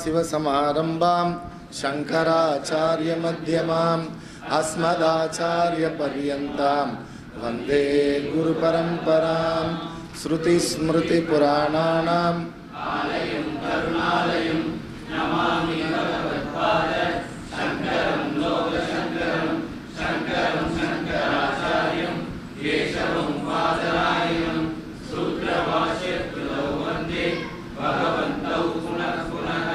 शिवसमारम्भां शङ्कराचार्यमध्यमाम् अस्मदाचार्यपर्यन्तां वन्दे गुरुपरम्परां श्रुतिस्मृतिपुराणानाम् आलयं करुणालयं नमामि भगवत्पाद शङ्करं लोकशङ्करं शङ्करं शङ्कराचार्यं केशवं बादरायणं सूत्रभाष्यकृतौ वन्दे भगवन्तौ पुनः पुनः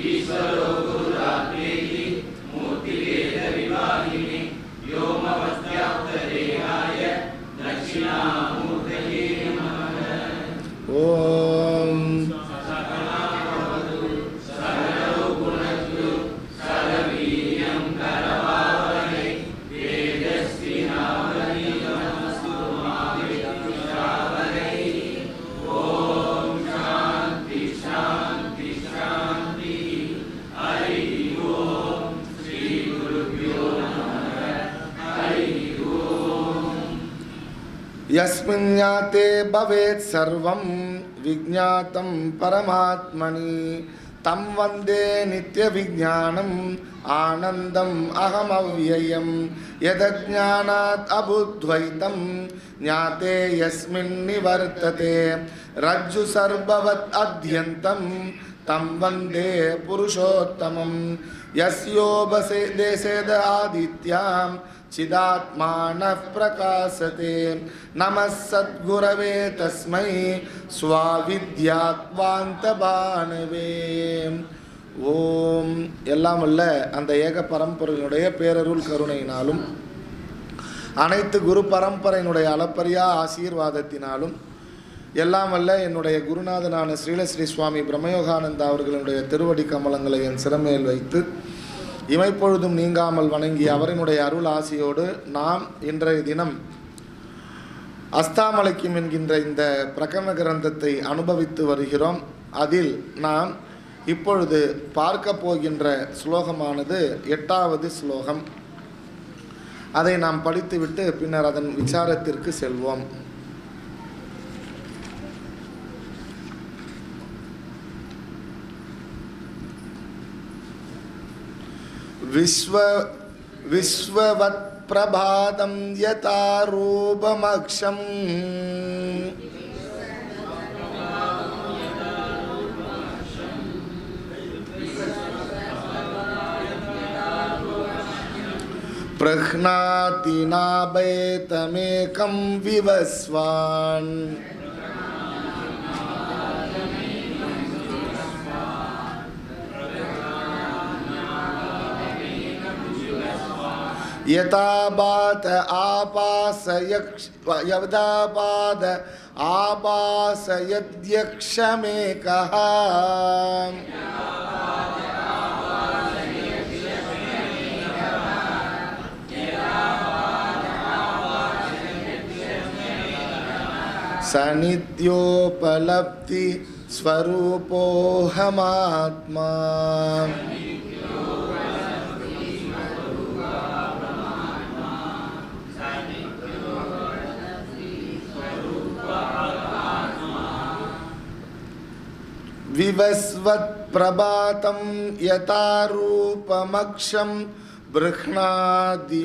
ईश्वरो गुरुरात्मेति मूर्तिभेदविभागिने व्योमवद्व्याप्तदेहाय दक्षिणामूर्तये नमः। ॐ सकलाभवतु सकलो गुणस्तु सर्ववीर्यं करवावहै तेजस्विनावधीतमस्तु मा विद्विषावहै। ॐ शान्ति शान्ति शान्ति। हरि ओम श्री गुरुभ्यो नमः। हरि ओम। यस्मिन्नाते भवेत् सर्वं विज्ञातं परमात्मनि तं वन्दे नित्यविज्ञानम् आनन्दम् अहमव्ययं यदज्ञानात् अबुद्ध्वैतं ज्ञाते यस्मिन् निवर्तते रज्जु सर्ववत् अध्यन्तं तं वन्दे पुरुषोत्तमं यस्योपसे देशेद आदित्यां चिदात्मानः प्रकाशते नमः सद्गुरवे तस्मै स्वाविद्यात्वान्तभानवे। ஓம். எல்லாம் வல்ல அந்த ஏக பரம்பரையினுடைய பேரருள் கருணையினாலும் அனைத்து குரு பரம்பரையினுடைய அளப்பரியா ஆசீர்வாதத்தினாலும் எல்லாம் வல்ல என்னுடைய குருநாதனான ஸ்ரீலஸ்ரீ சுவாமி பிரம்மயோகானந்தா அவர்களுடைய திருவடி கமலங்களை என் சிறமேல் வைத்து இமைப்பொழுதும் நீங்காமல் வணங்கி அவரினுடைய அருள் ஆசியோடு நாம் இன்றைய தினம் அஸ்தாமலைக்கும் என்கின்ற இந்த பிரகரண கிரந்தத்தை அனுபவித்து வருகிறோம். அதில் நாம் இப்பொழுது பார்க்க போகின்ற ஸ்லோகமானது 8வது ஸ்லோகம். அதை நாம் படித்துவிட்டு பின்னர் அதன் விசாரத்திற்கு செல்வோம். விஸ்வவத் பிரபாதம் யதா ரூபமக்ஷம் பிரஹ்னாதி நாபேதமேகம் விவஸ்வான் यदाबाद आपासयद्यक्षमेकः सनित्योपलब्धि स्वरूपोऽहमात्मा। विवस्वत् प्रभातं यथा रूपमक्षं बृह्णाति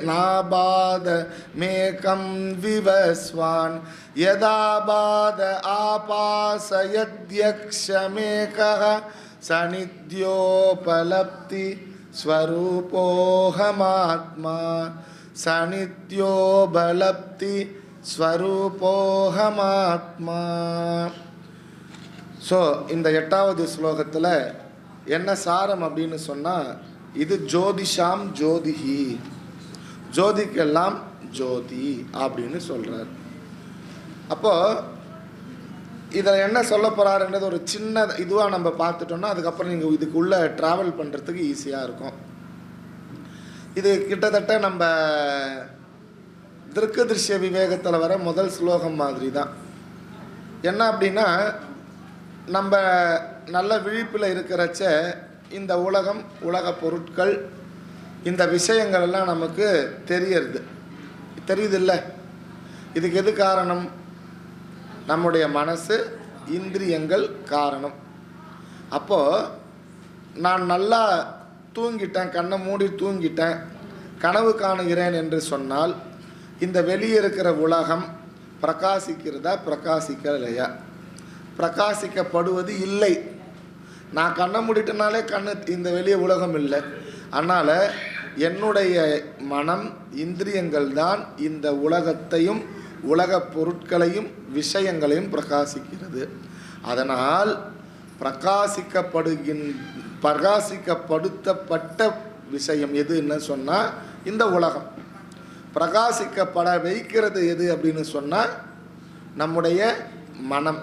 नाबाधमेकं विवस्वान् यदाबाध आपासयद्यक्षमेकः सनित्योपलब्धि स्वरूपोऽहमात्मा। सनित्योपलब्धि स्वरूपोऽहमात्मा. ஸோ இந்த 8வது ஸ்லோகத்தில் என்ன சாரம் அப்படின்னு சொன்னால், இது ஜோதிஷாம் ஜோதிஹி, ஜோதிக்கெல்லாம் ஜோதி அப்படின்னு சொல்கிறார். அப்போது இதில் என்ன சொல்ல போகிறாருன்றது ஒரு சின்ன இதுவாக நம்ம பார்த்துட்டோம்னா அதுக்கப்புறம் நீங்கள் இதுக்குள்ளே ட்ராவல் பண்ணுறதுக்கு ஈஸியாக இருக்கும். இது கிட்டத்தட்ட நம்ம திருக்க திருஷ்ய விவேகத்தில் வர முதல் ஸ்லோகம் மாதிரி தான். என்ன அப்படின்னா, நம்ம நல்ல விழிப்பில் இருக்கிறச்ச இந்த உலகம், உலக பொருட்கள், இந்த விஷயங்கள் எல்லாம் நமக்கு தெரியுதில்ல. இதுக்கு எது காரணம்? நம்முடைய மனசு, இந்திரியங்கள் காரணம். அப்போது நான் நல்லா தூங்கிட்டேன், கண்ணை மூடி தூங்கிட்டேன், கனவு காணுகிறேன் என்று சொன்னால் இந்த வெளியே இருக்கிற உலகம் பிரகாசிக்கிறதா பிரகாசிக்கலையா? பிரகாசிக்கப்படுவது இல்லை. நான் கண்ணை மூடிட்டனாலே இந்த வெளியே உலகம் இல்லை. அதனால் என்னுடைய மனம், இந்திரியங்கள் தான் இந்த உலகத்தையும் உலகப் பொருட்களையும் விஷயங்களையும் பிரகாசிக்கிறது. அதனால் பிரகாசிக்கப்படுத்தப்பட்ட விஷயம் எதுன்னு சொன்னால் இந்த உலகம். பிரகாசிக்கப்பட வைக்கிறது எது அப்படின்னு சொன்னால் நம்முடைய மனம்.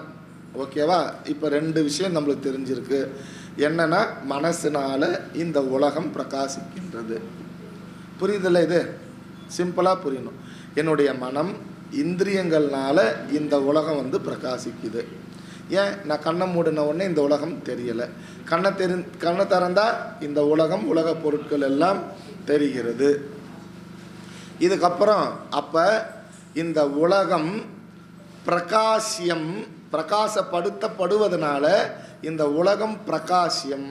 ஓகேவா? இப்போ 2 விஷயம் நம்மளுக்கு தெரிஞ்சிருக்கு. என்னன்னா, மனசுனால இந்த உலகம் பிரகாசிக்கின்றது. புரியுதில்ல? இது சிம்பிளாக புரியணும். என்னுடைய மனம், இந்திரியங்கள்னால இந்த உலகம் வந்து பிரகாசிக்குது. ஏன்? நான் கண்ணை மூடின உடனே இந்த உலகம் தெரியலை. கண்ணை திறந்தால் இந்த உலகம், உலக பொருட்கள் எல்லாம் தெரிகிறது. இதுக்கப்புறம் அப்போ இந்த உலகம் பிரகாசப்படுத்தப்படுவதனால இந்த உலகம் பிரகாசியம்,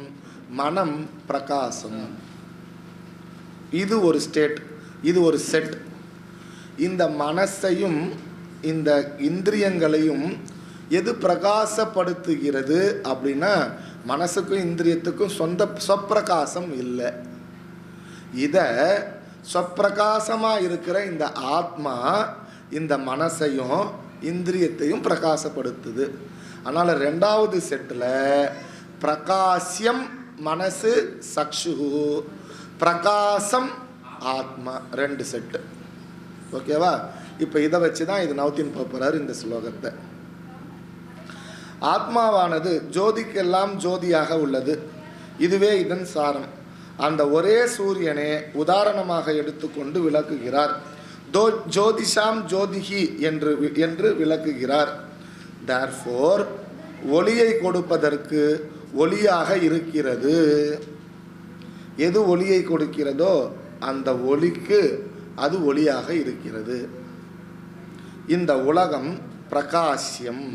மனம் பிரகாசம். இது ஒரு ஸ்டேட், இது ஒரு செட். இந்த மனசையும் இந்த இந்திரியங்களையும் எது பிரகாசப்படுத்துகிறது அப்படின்னா, மனசுக்கும் இந்திரியத்துக்கும் சொப்பிரகாசம் இல்லை. இதை சொப்பிரகாசமாக இருக்கிற இந்த ஆத்மா இந்த மனசையும் இந்திரியத்தையும் பிரகாசப்படுத்துது. அதனால் 2வது செட்டில் பிரகாசியம் மனசு, சக்ஷு, பிரகாசம் ஆத்மா, 2 செட்டு. ஓகேவா? இப்போ இதை வச்சு தான் இது நவுத்தின் போகிறார் இந்த ஸ்லோகத்தை. ஆத்மாவானது ஜோதிக்கெல்லாம் ஜோதியாக உள்ளது. இதுவே இதன் சாரம். அந்த ஒரே சூரியனே உதாரணமாக எடுத்துக்கொண்டு விளக்குகிறார். ஜோதிஷாம் ஜோதிஹி என்று விளக்குகிறார். தேர்ஃபோர் ஒளியை கொடுப்பதற்கு ஒளியாக இருக்கிறது. எது ஒளியை கொடுக்கிறதோ அந்த ஒளிக்கு அது ஒளியாக இருக்கிறது. இந்த உலகம் பிரகாசியம்,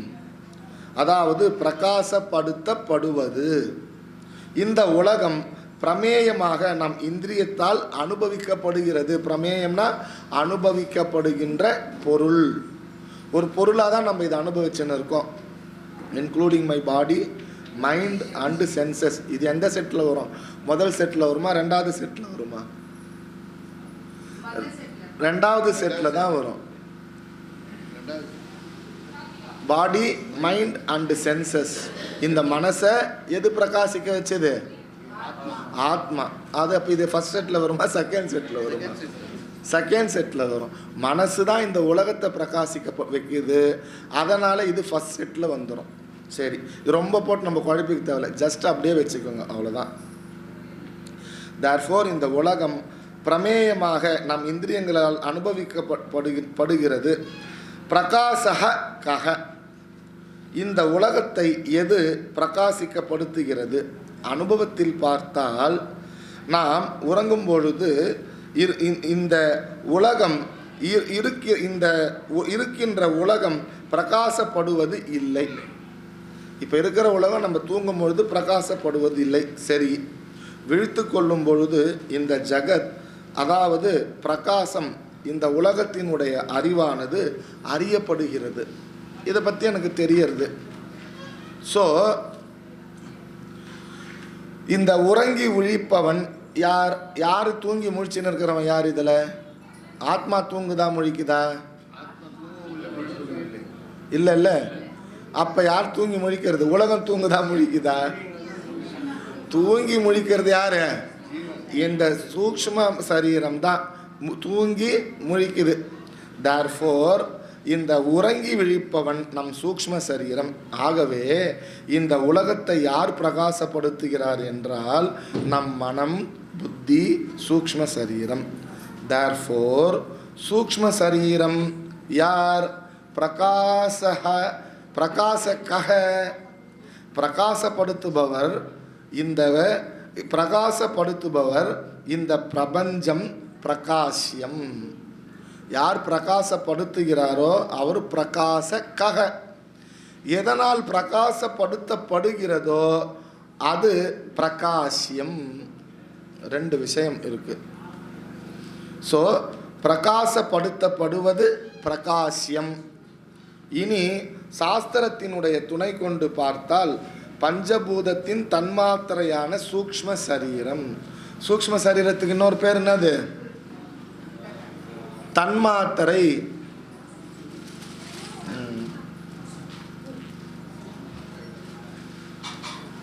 அதாவது பிரகாசப்படுத்தப்படுவது. இந்த உலகம் பிரமேயமாக நம் இந்திரியத்தால் அனுபவிக்கப்படுகிறது. பிரமேயம்னா அனுபவிக்கப்படுகின்ற பொருள். ஒரு பொருளாக தான் நம்ம இதை அனுபவிச்சுன்னு இருக்கோம். Including my body, mind and senses. இது எந்த செட்டில் வரும்? முதல் செட்டில் வருமா, 2வது செட்டில் வருமா? 2வது செட்டில் தான் வரும். பாடி, மைண்ட் அண்டு சென்சஸ். இந்த மனசை எது பிரகாசிக்க வச்சது? ஆத்மா. அது அப்போ இது ஃபர்ஸ்ட் செட்டில் வருமா, செகண்ட் செட்டில் வருமா? செகண்ட் செட்டில் வரும். மனசு தான் இந்த உலகத்தை பிரகாசிக்க வைக்குது. அதனால் இது ஃபர்ஸ்ட் செட்டில் வந்துடும். சரி, இது ரொம்ப போட்டு நம்ம குழப்பிக்க தேவையில்லை, ஜஸ்ட் அப்படியே வச்சுக்கோங்க, அவ்வளோதான். தேர்ஃபோர் இந்த உலகம் பிரமேயமாக நம் இந்திரியங்களால் அனுபவிக்கப்படுகிறது. பிரகாசக கக. இந்த உலகத்தை எது பிரகாசிக்கப்படுத்துகிறது? அனுபவத்தில் பார்த்தால் நாம் உறங்கும் பொழுது இந்த உலகம் இருக்கின்ற உலகம் பிரகாசப்படுவது இல்லை. இப்போ இருக்கிற உலகம் நம்ம தூங்கும் பொழுது பிரகாசப்படுவது இல்லை. சரி, விழித்து கொள்ளும் பொழுது இந்த ஜகத், அதாவது பிரகாசம், இந்த உலகத்தினுடைய அறிவானது அறியப்படுகிறது. இதை பற்றி எனக்கு தெரியறது. ஸோ இந்த உறங்கி விழிப்பவன் யார்? யார் தூங்கி முழிச்சுன்னு இருக்கிறவன் யார்? இதில் ஆத்மா தூங்குதா முழிக்குதா? இல்லை இல்லை. அப்போ யார் தூங்கி முழிக்கிறது? உலகம் தூங்குதா முழிக்குதா? தூங்கி முழிக்கிறது யாரு? இந்த சூக்ஷ்ம சரீரம் தான் தூங்கி முழிக்குது. தேர்ஃபோர் இந்த உறங்கி விழிப்பவன் நம் சூக்ஷ்ம சரீரம். ஆகவே இந்த உலகத்தை யார் பிரகாசப்படுத்துகிறார் என்றால் நம் மனம், புத்தி, சூக்ஷ்ம சரீரம். தேர்ஃபோர் சூக்ஷ்ம சரீரம் யார்? பிரகாசக, பிரகாசப்படுத்துபவர். இந்த பிரகாசப்படுத்துபவர். இந்த பிரபஞ்சம் பிரகாசியம். யார் பிரகாசப்படுத்துகிறாரோ அவர் பிரகாசக. எதனால் பிரகாசப்படுத்தப்படுகிறதோ அது பிரகாசியம். ரெண்டு விஷயம் இருக்கு. ஸோ பிரகாசப்படுத்தப்படுவது பிரகாசியம். இனி சாஸ்திரத்தினுடைய துணை கொண்டு பார்த்தால் பஞ்சபூதத்தின் தன்மாத்திரையான சூக்ஷ்ம சரீரம். சூக்ஷ்ம சரீரத்துக்கு இன்னொரு பேர் என்னது? தன்மாத்திரை.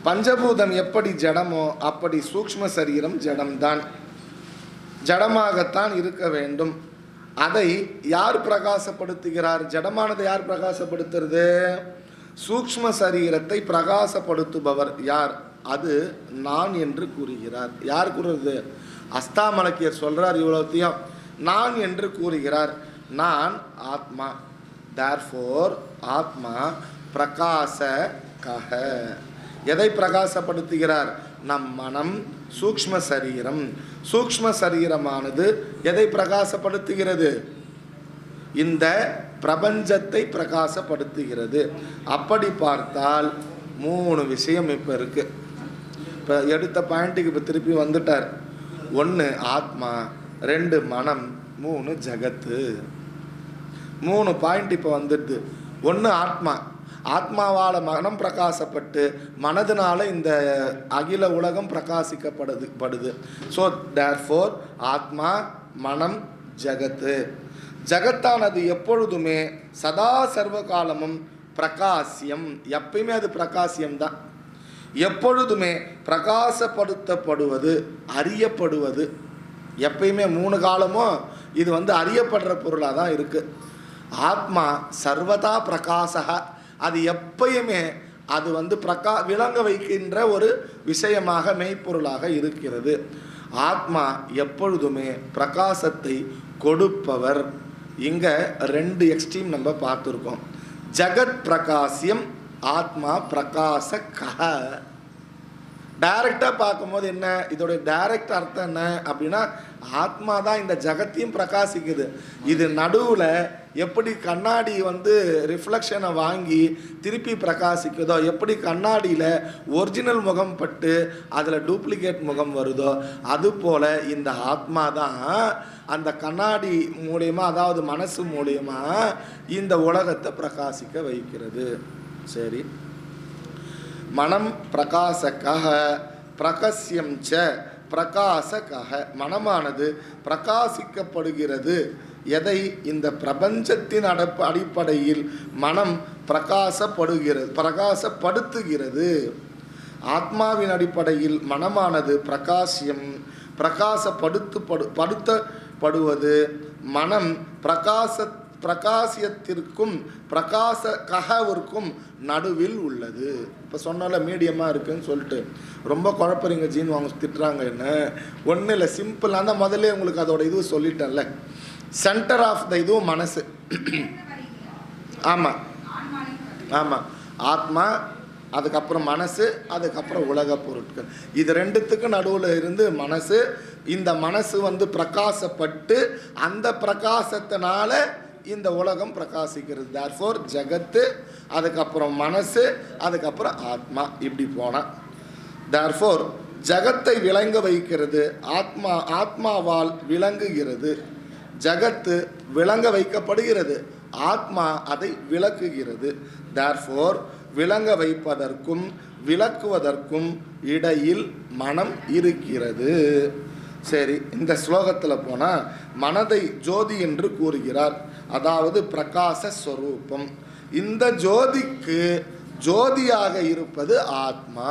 பஞ்சபூதம் எப்படி ஜடமோ அப்படி சூக்ஷ்ம சரீரம் ஜடம்தான், ஜடமாகத்தான் இருக்க வேண்டும். அதை யார் பிரகாசப்படுத்துகிறார்? ஜடமானதை யார் பிரகாசப்படுத்துறது? சூக்ஷ்ம சரீரத்தை பிரகாசப்படுத்துபவர் யார்? அது நான் என்று கூறுகிறார். யார் கூறுறது? அஸ்தாமலக்கியர் சொல்றார். இவ்வளோத்தையும் நான் என்று கூறுகிறார். நான் ஆத்மா. தேர்ஃபோர் ஆத்மா பிரகாசகஹ. எதை பிரகாசப்படுத்துகிறார்? நம் மனம், சூக்ஷ்ம சரீரம். சூக்ஷ்ம சரீரமானது எதை பிரகாசப்படுத்துகிறது? இந்த பிரபஞ்சத்தை பிரகாசப்படுத்துகிறது. அப்படி பார்த்தால் 3 விஷயம் இப்போ இருக்கு. இப்போ எடுத்த பாயிண்ட்டுக்கு இப்போ திருப்பி வந்துட்டார். 1 ஆத்மா, 2 மனம், 3 ஜகத்து. 3 பாயிண்ட் இப்போ வந்துடுது. 1 ஆத்மா. ஆத்மாவால் மனம் பிரகாசப்பட்டு மனதினால இந்த அகில உலகம் பிரகாசிக்கப்படுது. ஸோ தேர்ஃபோர் ஆத்மா, மனம், ஜகத்து. ஜகத்தானது எப்பொழுதுமே சதா சர்வ காலமும் பிரகாசியம். எப்பயுமே அது பிரகாசியம்தான். எப்பொழுதுமே பிரகாசப்படுத்தப்படுவது, அறியப்படுவது. எப்பயுமே 3 காலமும் இது அறியப்படுற பொருளாக தான் இருக்கு. ஆத்மா சர்வதா பிரகாசக. அது எப்பயுமே அது விளங்க வைக்கின்ற ஒரு விஷயமாக, மெய்ப்பொருளாக இருக்கிறது. ஆத்மா எப்பொழுதுமே பிரகாசத்தை கொடுப்பவர். இங்க 2 எக்ஸ்ட்ரீம் நம்ம பார்த்துருக்கோம். ஜகத் பிரகாசியம், ஆத்மா பிரகாசக. டைரக்டாக பார்க்கும்போது என்ன, இதோடைய டைரக்ட் அர்த்தம் என்ன அப்படின்னா, ஆத்மா தான் இந்த ஜகத்தையும் பிரகாசிக்குது. இது நடுவில் எப்படி கண்ணாடி ரிஃப்ளெக்ஷனை வாங்கி திருப்பி பிரகாசிக்குதோ, எப்படி கண்ணாடியில் ஒரிஜினல் முகம் பட்டு அதில் டூப்ளிகேட் முகம் வருதோ, அதுபோல் இந்த ஆத்மா தான் அந்த கண்ணாடி மூலியமா, அதாவது மனசு மூலியமா இந்த உலகத்தை பிரகாசிக்க வைக்கிறது. சரி, மனம் பிரகாசகஹ பிரகசியம் ச பிரகாசகஹ. மனமானது பிரகாசிக்கப்படுகிறது. எதை? இந்த பிரபஞ்சத்தின் அடிப்படையில் மனம் பிரகாசப்படுத்துகிறது. ஆத்மாவின் அடிப்படையில் மனமானது பிரகாசப்படுத்தப்படுவது. மனம் பிரகாசியத்திற்கும் பிரகாசகவிற்கும் நடுவில் உள்ளது. இப்போ சொன்னால மீடியமாக இருக்குன்னு சொல்லிட்டு ரொம்ப குழப்பறீங்க ஜீன், வாங்க திட்டுறாங்க என்ன. ஒன்றும் இல்லை, சிம்பிளாக தான் முதல்ல உங்களுக்கு அதோட இது சொல்லிட்டேன்ல. சென்டர் ஆஃப் த இதுவும் மனசு. ஆமாம் ஆமாம், ஆத்மா, அதுக்கப்புறம் மனசு, அதுக்கப்புறம் உலக பொருட்கள். இது 2த்துக்கும் நடுவில் இருந்து மனசு. இந்த மனசு பிரகாசப்பட்டு அந்த பிரகாசத்தினால இந்த உலகம் பிரகாசிக்கிறது. தேர்ஃபோர் ஜகத்து, அதுக்கப்புறம் மனசு, அதுக்கப்புறம் ஆத்மா. இப்படி போனால் தேர்ஃபோர் ஜகத்தை விளங்க வைக்கிறது. ஆத்மாவால் விளங்குகிறது. ஜகத்து விளங்க வைக்கப்படுகிறது, ஆத்மா அதை விளக்குகிறது. தேர்ஃபோர் விளங்க வைப்பதற்கும் விளக்குவதற்கும் இடையில் மனம் இருக்கிறது. சரி, இந்த ஸ்லோகத்தில் போனால் மனதை ஜோதி என்று கூறுகிறார், அதாவது பிரகாச ஸ்வரூபம். இந்த ஜோதிக்கு ஜோதியாக இருப்பது ஆத்மா.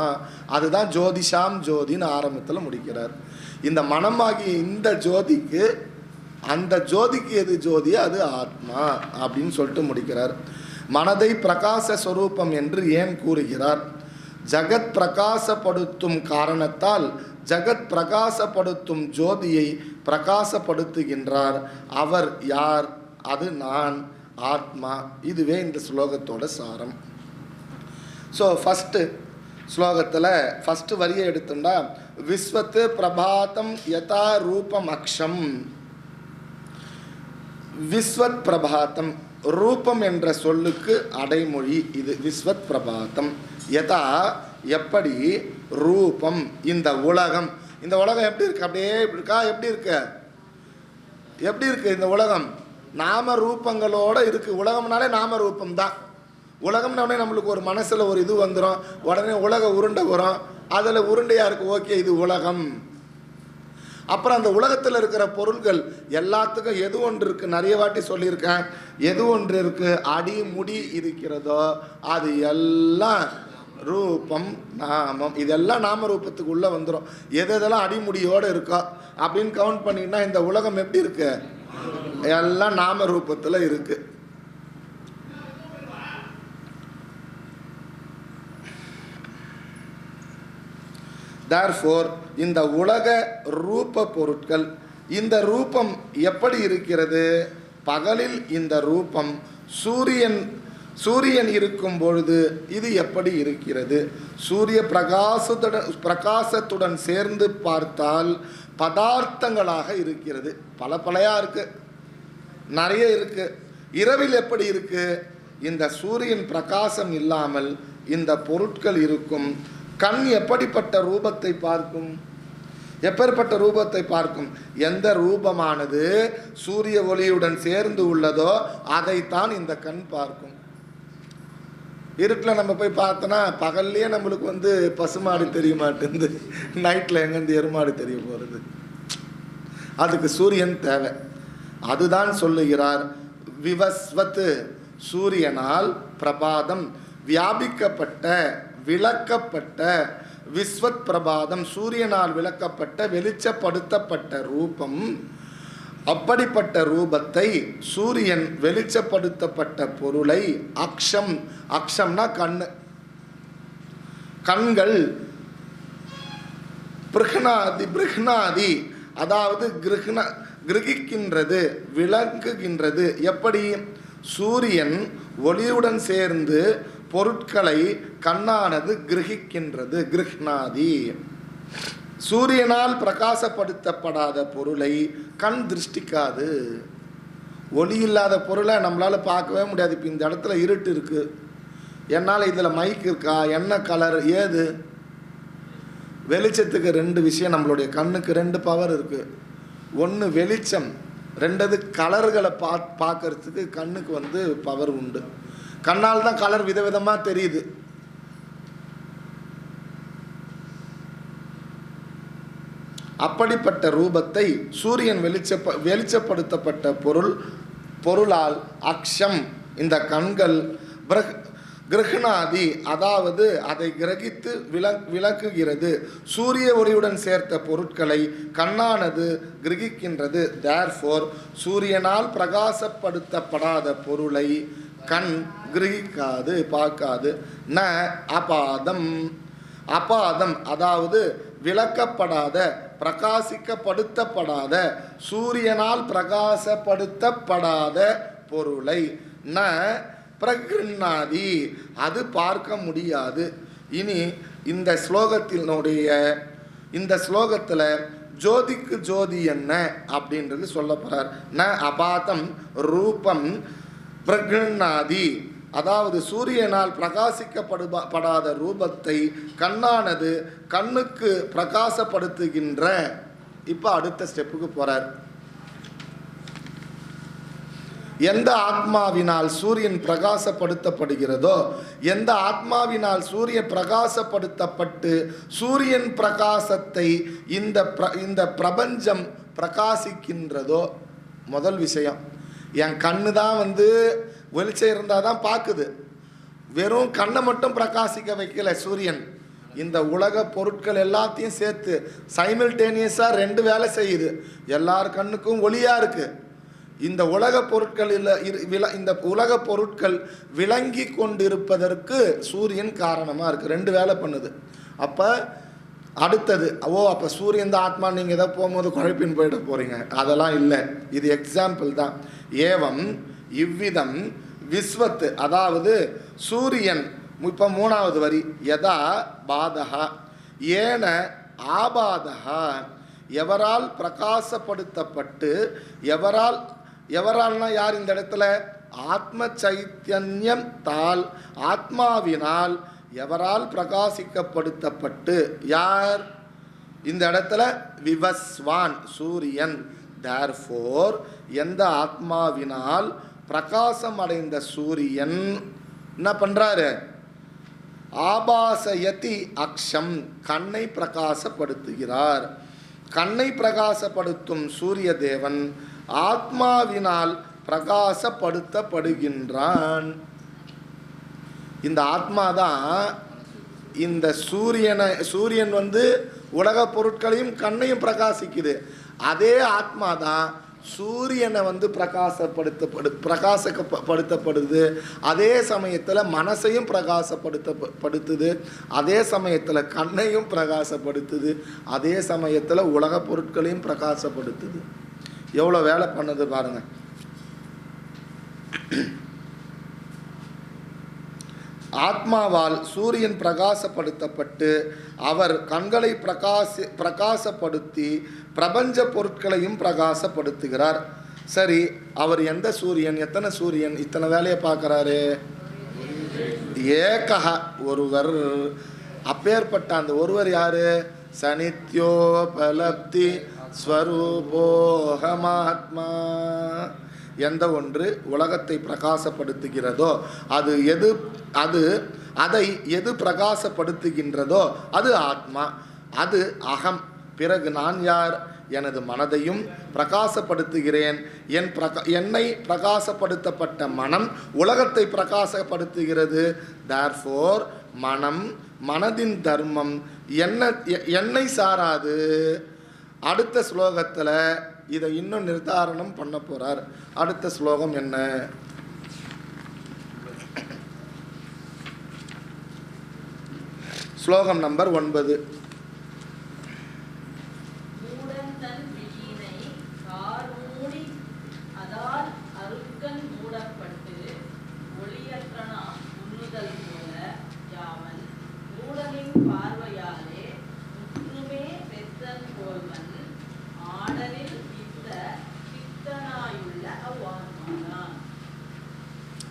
அதுதான் ஜோதிஷாம் ஜோதின்னு ஆரம்பத்தில் முடிக்கிறார். இந்த மனமாகிய இந்த ஜோதிக்கு, அந்த ஜோதிக்கு எது ஜோதி, அது ஆத்மா அப்படின்னு சொல்லிட்டு முடிக்கிறார். மனதை பிரகாச ஸ்வரூபம் என்று ஏன் கூறுகிறார்? ஜகத் பிரகாசப்படுத்தும் காரணத்தால் ஜகத் பிரகாசப்படுத்தும் ஜோதியை பிரகாசப்படுத்துகின்றார். அவர் யார்? அது நான், ஆத்மா. இதுவே இந்த ஸ்லோகத்தோட சாரம். ஸோ ஃபஸ்ட்டு ஸ்லோகத்தில் ஃபஸ்ட்டு வரியை எடுத்துட்டா, விஸ்வத்து பிரபாதம் யதா ரூபம் அக்ஷம். விஸ்வத் பிரபாதம், ரூபம் என்ற சொல்லுக்கு அடைமொழி இது. விஸ்வத் பிரபாதம். யதா எப்படி, ரூபம். இந்த உலகம், இந்த உலகம் எப்படி இருக்கு? அப்படியே இருக்கா? எப்படி இருக்கு? எப்படி இருக்கு இந்த உலகம்? நாம ரூபங்களோட இருக்கு. உலகம்னாலே நாம ரூபம் தான். உலகம்னா நம்மளுக்கு ஒரு மனசுல ஒரு இது வந்துடும், உடனே உலக உருண்டை வரும், அதுல உருண்டையா இருக்கு, ஓகே இது உலகம். அப்புறம் அந்த உலகத்தில் இருக்கிற பொருள்கள் எல்லாத்துக்கும் எது ஒன்று இருக்கு, நிறைய வாட்டி சொல்லியிருக்கேன், எது ஒன்று இருக்கு அடி முடி இருக்கிறதோ அது எல்லாம் ரூபம் நாமம். இதெல்லாம் நாம ரூபத்துக்கு உள்ள வந்துடும். எது எதெல்லாம் அடிமுடியோடு இருக்கோ அப்படின்னு கவுண்ட் பண்ணினா இந்த உலகம் எப்படி இருக்கு? எல்லாம் நாம ரூபத்தில் இருக்கு. Therefore, இந்த உலக ரூப பொருட்கள், இந்த ரூபம் எப்படி இருக்கிறது? பகலில் இந்த ரூபம் சூரியன் இருக்கும் பொழுது இது எப்படி இருக்கிறது? சூரிய பிரகாசத்துடன் சேர்ந்து பார்த்தால் பதார்த்தங்களாக இருக்கிறது. பலையா இருக்கு, நிறைய இருக்கு. இரவில் எப்படி இருக்கு? இந்த சூரியன் பிரகாசம் இல்லாமல் இந்த பொருட்கள் இருக்கும். கண் எப்படிப்பட்ட ரூபத்தை பார்க்கும்? எப்பேற்பட்ட ரூபத்தை பார்க்கும்? எந்த ரூபமானது சூரிய ஒளியுடன் சேர்ந்து உள்ளதோ அதைத்தான் இந்த கண் பார்க்கும். இருட்டில் நம்ம போய் பார்த்தோன்னா பகல்லையே நம்மளுக்கு பசுமாடு தெரிய மாட்டேங்குது, நைட்டில் எங்கேருந்து எருமாடு தெரிய போகிறது? அதுக்கு சூரியன் தேவை. அதுதான் சொல்லுகிறார், விவஸ்வத், சூரியனால் பிரபாதம் வியாபிக்கப்பட்ட விளக்கப்பட்ட, விஸ்வத் பிரபாதம் சூரியனால் விளக்கப்பட்ட வெளிச்சப்படுத்தப்பட்ட ரூபம். அப்படிப்பட்ட ரூபத்தை சூரியன் வெளிச்சப்படுத்தப்பட்ட பொருளை அக்ஷம், அக்ஷம்னா கண்ணு, கண்கள், பிருஹ்னாதி அதாவது கிரகிக்கின்றது, விளங்குகின்றது. எப்படி? சூரியன் ஒளியுடன் சேர்ந்து பொருட்களை கண்ணானது கிரகிக்கின்றது, கிருஹ்னாதி. சூரியனால் பிரகாசப்படுத்தப்படாத பொருளை கண் திருஷ்டிக்காது. ஒளி இல்லாத பொருளை நம்மளால பார்க்கவே முடியாது. இப்போ இந்த இடத்துல இருட்டு இருக்கு, என்னால் இதில் மைக் இருக்கா, என்ன கலர், ஏது? வெளிச்சத்துக்கு ரெண்டு விஷயம், நம்மளுடைய கண்ணுக்கு ரெண்டு பவர் இருக்கு. ஒன்று வெளிச்சம், ரெண்டது கலர்களை பார்க்கறதுக்கு கண்ணுக்கு பவர் உண்டு. கண்ணால் தான் கலர் விதவிதமாக தெரியுது. அப்படிப்பட்ட ரூபத்தை சூரியன் வெளிச்சப்படுத்தப்பட்ட பொருளால் அக்ஷம், இந்த கண்கள், கிரஹ்னாதி அதாவது அதை கிரகித்து விளக்குகிறது. சூரிய ஒளியுடன் சேர்த்த பொருட்களை கண்ணானது கிரகிக்கின்றது. தேர்ஃபோர், சூரியனால் பிரகாசப்படுத்தப்படாத பொருளை கண் கிரகிக்காது, பார்க்காது. ந அபாதம், அபாதம் அதாவது விளக்கப்படாத, பிரகாசிக்கப்படுத்தப்படாத, சூரியனால் பிரகாசப்படுத்தப்படாத பொருளை ந பிரகிருண்ணாதி, அது பார்க்க முடியாது. இனி இந்த ஸ்லோகத்தில் ஜோதிக்கு ஜோதி என்ன அப்படின்றது சொல்ல போறார். ந அபாதம் ரூபம் பிரகிருண்ணாதி, அதாவது சூரியனால் பிரகாசிக்கப்படாத ரூபத்தை கண்ணானது கண்ணுக்கு பிரகாசப்படுத்துகின்ற. இப்போ அடுத்த ஸ்டெப்புக்கு போறார். எந்த ஆத்மாவினால் சூரியன் பிரகாசப்படுத்தப்படுகிறதோ, எந்த ஆத்மாவினால் சூரியன் பிரகாசப்படுத்தப்பட்டு சூரியன் பிரகாசத்தை இந்த பிரபஞ்சம் பிரகாசிக்கின்றதோ, முதல் விஷயம், என் கண்ணு தான் வெளிச்சம் இருந்தால் தான் பார்க்குது. வெறும் கண்ணை மட்டும் பிரகாசிக்க வைக்கல சூரியன். இந்த உலக பொருட்கள் எல்லாத்தையும் சேர்த்து சைமில்டேனியஸாக ரெண்டு வேலை செய்யுது. எல்லார் கண்ணுக்கும் ஒளியாக இருக்கு. இந்த உலக பொருட்களில் இந்த உலக பொருட்கள் விளங்கி கொண்டிருப்பதற்கு சூரியன் காரணமாக இருக்குது. ரெண்டு வேலை பண்ணுது. அப்போ அடுத்தது, அப்போ சூரியன் தான் ஆத்மா, நீங்கள் எதாவது போகும்போது குழப்பின்னு போயிட போகிறீங்க, அதெல்லாம் இல்லை. இது எக்ஸாம்பிள் தான். ஏவம் இவ்விதம் விஸ்வத், அதாவது சூரியன், இப்போ மூணாவது வரி, யதா பாதகா ஏன ஆபாதகா, எவரால் பிரகாசப்படுத்தப்பட்டு, எவரால்னா யார் இந்த இடத்துல? ஆத்ம சைத்தன்யம் தால், ஆத்மாவினால் எவரால் பிரகாசிக்கப்படுத்தப்பட்டு, யார் இந்த இடத்துல? விவஸ்வான், சூரியன். தேர்ஃபோர், எந்த ஆத்மாவினால் பிரகாசம் அடைந்த சூரியன் என்ன பண்றாரு? ஆபாசயதி அக்ஷம், கண்ணை பிரகாசப்படுத்துகிறார். கண்ணை பிரகாசப்படுத்தும் சூரிய தேவன் ஆத்மாவினால் பிரகாசப்படுத்தப்படுகின்றான். இந்த ஆத்மாதான் இந்த சூரியன் உலக பொருட்களையும் கண்ணையும் பிரகாசிக்குது. அதே ஆத்மாதான் சூரியனை பிரகாசப்படுத்தப்படுது. அதே சமயத்தில் மனசையும் பிரகாசப்படுத்துது. அதே சமயத்தில் கண்ணையும் பிரகாசப்படுத்துது. அதே சமயத்தில் உலக பொருட்களையும் பிரகாசப்படுத்துது. எவ்வளோ வேலை பண்ணது பாருங்க. ஆத்மாவால் சூரியன் பிரகாசப்படுத்தப்பட்டு அவர் கண்களை பிரகாசப்படுத்தி பிரபஞ்ச பொருட்களையும் பிரகாசப்படுத்துகிறார். சரி, அவர் எந்த சூரியன்? எத்தனை சூரியன் இத்தனை வேலையை பார்க்குறாரு? ஏகஹ, ஒருவர். அப்பேற்பட்ட அந்த ஒருவர் யாரு? சனித்யோபலப்தி ஸ்வரூபோஹமாத்மா. எந்த ஒன்று உலகத்தை பிரகாசப்படுத்துகிறதோ அதை எது பிரகாசப்படுத்துகின்றதோ அது ஆத்மா, அது அகம். பிறகு நான் யார்? எனது மனதையும் பிரகாசப்படுத்துகிறேன். என்னை பிரகாசப்படுத்தப்பட்ட மனம் உலகத்தை பிரகாசப்படுத்துகிறது. தேர்ஃபோர், மனதின் தர்மம் என்னை சாராது. அடுத்த ஸ்லோகத்தில் இதை இன்னும் நிர்தாரணம் பண்ண போறார். அடுத்த ஸ்லோகம் என்ன? ஸ்லோகம் நம்பர் 9.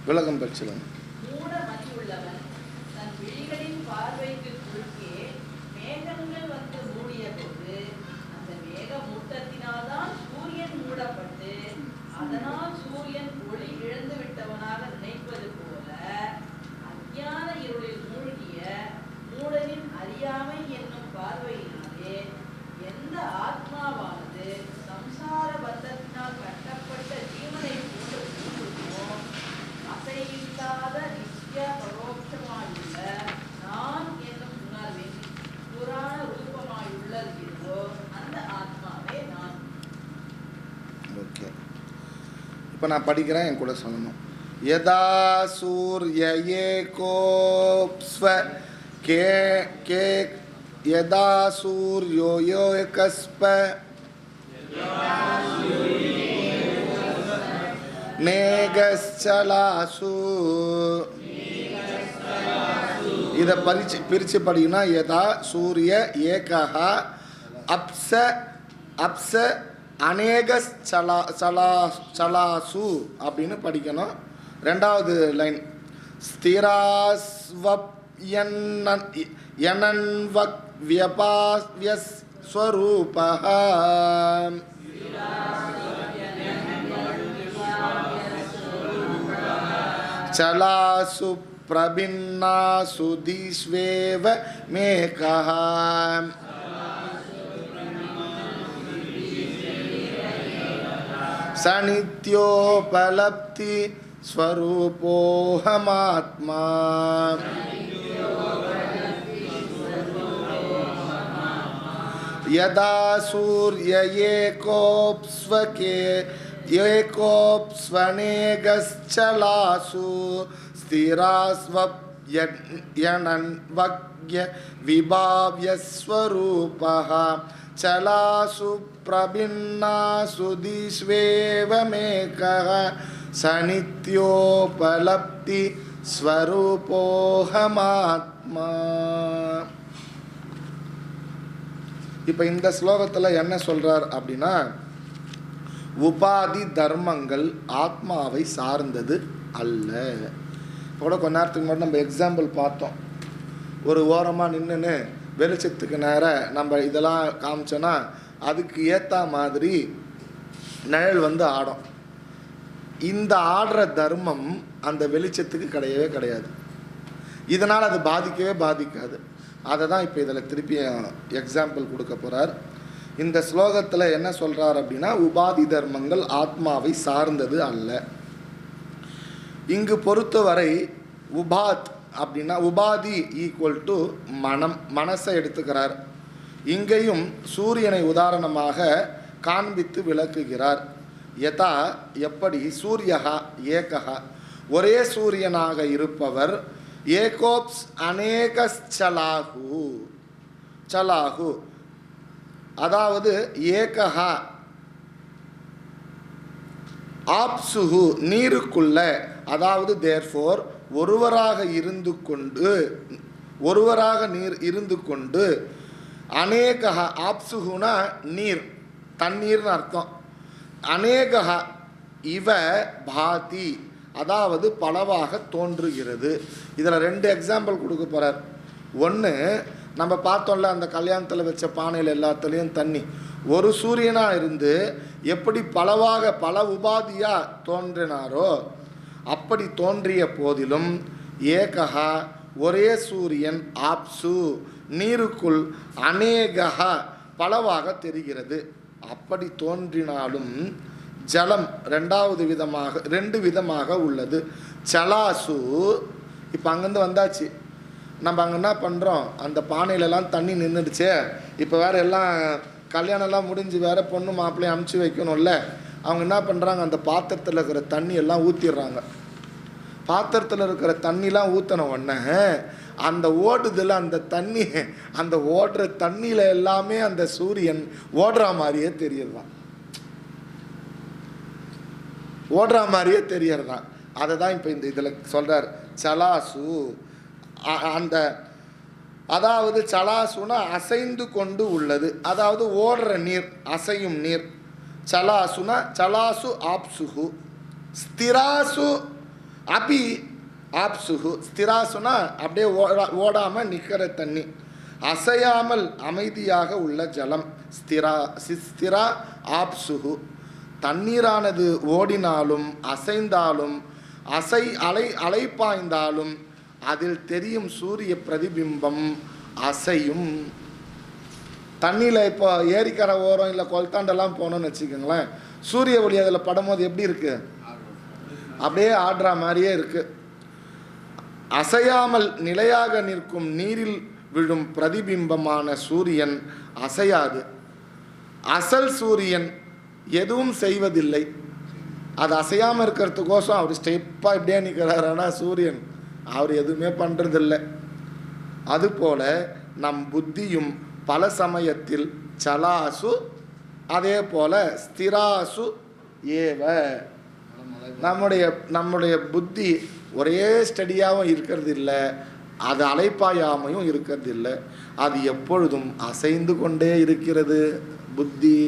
விளக்கம் பரிசீலனை. அதனால் சூரியன் ஒளி இழந்து விட்டவனாக நினைப்பது போல அஞ்ஞான இருளில் மூழ்கிய மூடனின் அறியாமை என்னும் பார்வையினாலே எந்த ஆத்மாவானது சம்சார பந்தத்தினால் கட்டப்பட்ட ஜீவனை போன்று அசையில்லாத நித்திய பரோட்சமாயுள்ள நான் என்னும் உணர்வின் புராண ரூபமாயுள்ளதோ அந்த ஆத்மாவே நான். ஓகே, இப்போ நான் படிக்கிறேன், என் கூட சொல்லணும். யதா சூர்ய ஏகோப்ஸ்வ கே கே யதா சூர்யோ யோகஸ்ப நேகஸ்சலாசு. இதை பிரித்து படிக்கணும்னா யதா சூரிய ஏகஹ அப்ச அப்ச அநேகஸ் சலாசு அப்படின்னு படிக்கணும். ரெண்டாவது லைன் ஸ்திராஸ்வப்யனன்வக்வ்யபாஸ்வரூபஹ. சலாசு பிரபின்னாசு தீஸ்வேவ மேகஹ. சனித்யோபலப்தி ஸ்வரூபோஹமாத்மா. யதா சூர்ய ஏகோப்ஸ்வனேகஸ்சலாசு ஸ்திராஸ்வப்யனன்வக்ய விபாவ்யஸ்வரூபஹ. சலாசு பிரபின்னாசு தீஸ்வேவ மேகஹ. சனித்யோபலப்தி ஸ்வரூபோஹமாத்மா. இப்போ இந்த ஸ்லோகத்தில் என்ன சொல்றார் அப்படின்னா, உபாதி தர்மங்கள் ஆத்மாவை சார்ந்தது அல்ல. இப்போ கூட கொஞ்ச நேரத்துக்கு முன்னாடி நம்ம எக்ஸாம்பிள் பார்த்தோம். ஒரு ஓரமாக நின்றுன்னு வெளிச்சத்துக்கு நேரம் நம்ம இதெல்லாம் காமிச்சோன்னா அதுக்கு ஏற்ற மாதிரி நிழல் வந்து ஆடும். இந்த ஆடுற தர்மம் அந்த வெளிச்சத்துக்கு கிடையவே கிடையாது. இதனால் அது பாதிக்கவே பாதிக்காது. அதை தான் இப்போ இதில் திருப்பி எக்ஸாம்பிள் கொடுக்க போகிறார். இந்த ஸ்லோகத்தில் என்ன சொல்கிறார் அப்படின்னா, உபாதி தர்மங்கள் ஆத்மாவை சார்ந்தது அல்ல. இங்கு பொறுத்தவரை உபாத் அப்படின்னா உபாதி ஈக்குவல் டு மனம், மனசை எடுத்துக்கிறார். இங்கேயும் சூரியனை உதாரணமாக காண்பித்து விளக்குகிறார். யதா எப்படி, சூரியகா ஏகா, ஒரே சூரியனாக இருப்பவர், ஏகோப்ஸ் அநேகச்சலாகு, சலாகு அதாவது ஏகா ஆப்சுகு நீருக்குள்ள, அதாவது தேர்ஃபோர் ஒருவராக இருந்து கொண்டு அநேகா ஆப்சுகுனா நீர், தண்ணீர்னு அர்த்தம். அநேகா இவ பாதி, அதாவது பலவாக தோன்றுகிறது. இதில் 2 எக்ஸாம்பிள் கொடுக்க போகிறார். ஒன்று நம்ம பார்த்தோம்ல, அந்த கல்யாணத்தில் வச்ச பானையில் எல்லாத்துலேயும் தண்ணி, ஒரு சூரியனாக இருந்து எப்படி பலவாக பல உபாதியாக தோன்றினாரோ அப்படி தோன்றிய போதிலும் ஏகா ஒரே சூரியன், ஆப்சு நீருக்குள், அநேகா பலவாக தெரிகிறது. அப்படி தோன்றினாலும் ஜலம் 2 விதமாக உள்ளது. சலாசு, இப்போ அங்கேருந்து வந்தாச்சு, நம்ம அங்கே என்ன பண்ணுறோம், அந்த பானையிலலாம் தண்ணி நின்றுடுச்சே, இப்போ வேறு எல்லாம் கல்யாணம்லாம் முடிஞ்சு வேறு பொண்ணு மாப்பிள்ளையும் அமுச்சு வைக்கணும்ல, அவங்க என்ன பண்ணுறாங்க, அந்த பாத்திரத்தில் இருக்கிற தண்ணி எல்லாம் ஊற்றிடுறாங்க. பாத்திரத்தில் இருக்கிற தண்ணிலாம் ஊற்றின உடனே அந்த ஓடுதில் அந்த தண்ணி, அந்த ஓடுற தண்ணியில் எல்லாமே அந்த சூரியன் ஓடுற மாதிரியே தெரியறதான், ஓடுற மாதிரியே தெரியறதான். அதை தான் இப்போ இந்த இதில் சொல்கிறார். சலாசு அந்த, அதாவது சலாசுனா அசைந்து கொண்டு உள்ளது, அதாவது ஓடுற நீர், அசையும் நீர். சலாசுனா சலாசு ஆப்சுகு, ஸ்திராசு அபி ஆப்சுகு. ஸ்திராசுனா அப்படியே ஓடாமல் நிற்கிற தண்ணி, அசையாமல் அமைதியாக உள்ள ஜலம். ஸ்திரா ஆப்சுகு. தண்ணீரானது ஓடினாலும் அசைந்தாலும் அலைப்பாய்ந்தாலும் அதில் தெரியும் சூரிய பிரதிபிம்பம் அசையும். தண்ணியில் இப்போ ஏரிக்கரை ஓரம் இல்லை கொல்தாண்டெல்லாம் போனோம்னு வச்சுக்கோங்களேன், சூரிய ஒளி அதில் படும்போது எப்படி இருக்கு, அப்படியே ஆடுற மாதிரியே இருக்கு. அசையாமல் நிலையாக நிற்கும் நீரில் விழும் பிரதிபிம்பமான சூரியன் அசையாது. அசல் சூரியன் எதுவும் செய்வதில்லை. அது அசையாமல் இருக்கிறதுக்கோசம் அவர் ஸ்டெப்பாக இப்படியே நிற்கிறார். ஆனால் சூரியன் அவர் எதுவுமே பண்ணுறதில்லை. அதுபோல நம் புத்தியும் பல சமயத்தில் சலாசு, அதே போல ஸ்திராசு ஏவ. நம்முடைய புத்தி ஒரே ஸ்டடியாகவும் இருக்கிறது இல்லை, அது அலைப்பாயாமையும் இருக்கிறது இல்லை. அது எப்பொழுதும் அசைந்து கொண்டே இருக்கிறது புத்தி.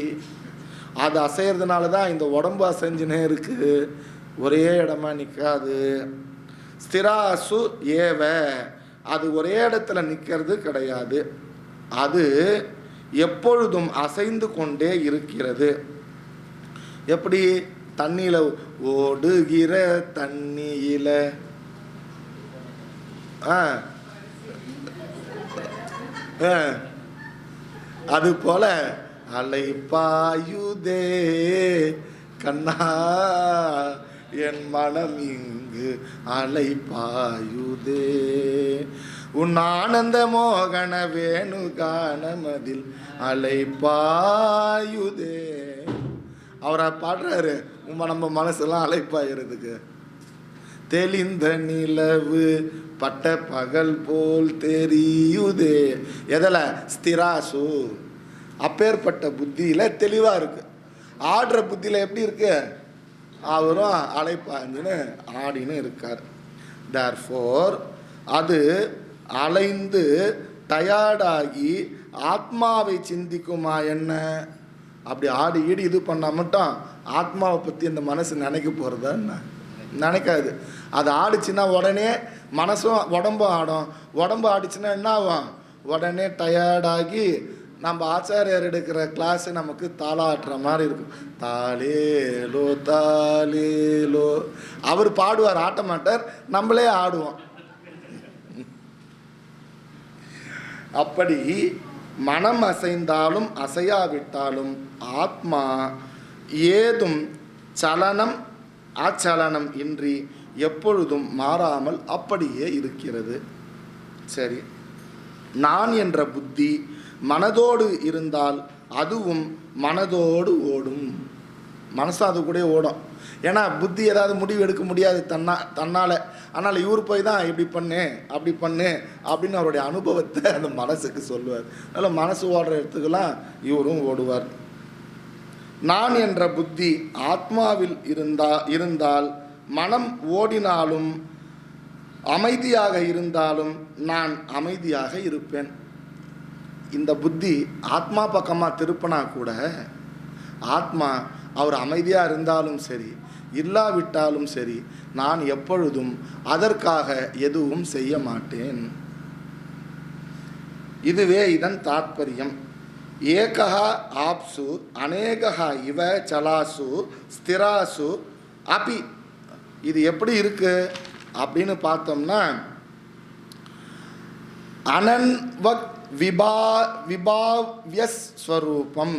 அது அசைகிறதுனால தான் இந்த உடம்பு அசைஞ்சுனே இருக்குது, ஒரே இடமா நிற்காது. ஸ்திராசு ஏவ, அது ஒரே இடத்துல நிற்கிறது கிடையாது, அது எப்பொழுதும் அசைந்து கொண்டே இருக்கிறது. எப்படி, தண்ணியில் ஓடுகிற தண்ணியில அது போல அலைப்பாயுதே கண்ணா என் மனம் இங்கு அலைப்பாயுதே, உன் ஆனந்த மோகன வேணு காணமதில் அலைப்பாயுதே. அவரை பாடுறாரு, நம்ம மனசெல்லாம் அலைப்பாயிருதுக்கு. தெளிந்த நிலவு பட்ட பகல் போல் தெரியுதே. எதில், ஸ்திராசு. அப்பேற்பட்ட புத்தியில் தெளிவாக இருக்கு. ஆடுற புத்தியில் எப்படி இருக்கு, அவரும் அலைப்பாஞ்சுன்னு ஆடின்னு இருக்கார். தேர்ஃபோர் அது அலைந்து டயர்டாகி ஆத்மாவை சிந்திக்குமா என்ன? அப்படி ஆடி ஈடி இது பண்ணால் மட்டும் ஆத்மாவை பற்றி அந்த மனசு நினைக்க போகிறதா என்ன? நினைக்காது. அது ஆடிச்சுன்னா உடனே மனசும் உடம்பும் ஆடும். உடம்பு ஆடிச்சுன்னா என்ன ஆகும்? உடனே டயர்டாகி நம்ம ஆச்சாரியர் எடுக்கிற கிளாஸ் நமக்கு தாளாட்டுற மாதிரி இருக்கும். தாலேலோ தாலேலோ. அவர் பாடுவார், ஆட்ட மாட்டார், நம்மளே ஆடுவோம். அப்படி மனம் அசைந்தாலும் அசையாவிட்டாலும் ஆத்மா ஏதும் சலனம் அச்சலனம் இன்றி எப்பொழுதும் மாறாமல் அப்படியே இருக்கிறது. சரி, நான் என்ற புத்தி மனதோடு இருந்தால் அதுவும் மனதோடு ஓடும். மனசு அது கூட ஓடும். ஏன்னா புத்தி ஏதாவது முடிவு எடுக்க முடியாது தன்னால். அதனால் இவர் போய் தான் இப்படி பண்ணு அப்படி பண்ணு அப்படின்னு அவருடைய அனுபவத்தை அந்த மனசுக்கு சொல்லுவார். அதனால் மனசு ஓடுற இடத்துக்கெல்லாம் இவரும் ஓடுவார். நான் என்ற புத்தி ஆத்மாவில் இருந்தால் மனம் ஓடினாலும் அமைதியாக இருந்தாலும் நான் அமைதியாக இருப்பேன். இந்த புத்தி ஆத்மா பக்கமாக திருப்பினா கூட ஆத்மா அவர் அமைதியாக இருந்தாலும் சரி இல்லாவிட்டாலும் சரி நான் எப்பொழுதும் அதற்காக எதுவும் செய்ய மாட்டேன். இதுவே இதன் தாத்பரியம். ஏகஹா ஆப்சு அநேகஹா இவ சலாசு ஸ்திராசு அபி. இது எப்படி இருக்கு அப்படின்னு பார்த்தோம்னா, அனன்வக் விபாவ்யஸ்வரூபம்,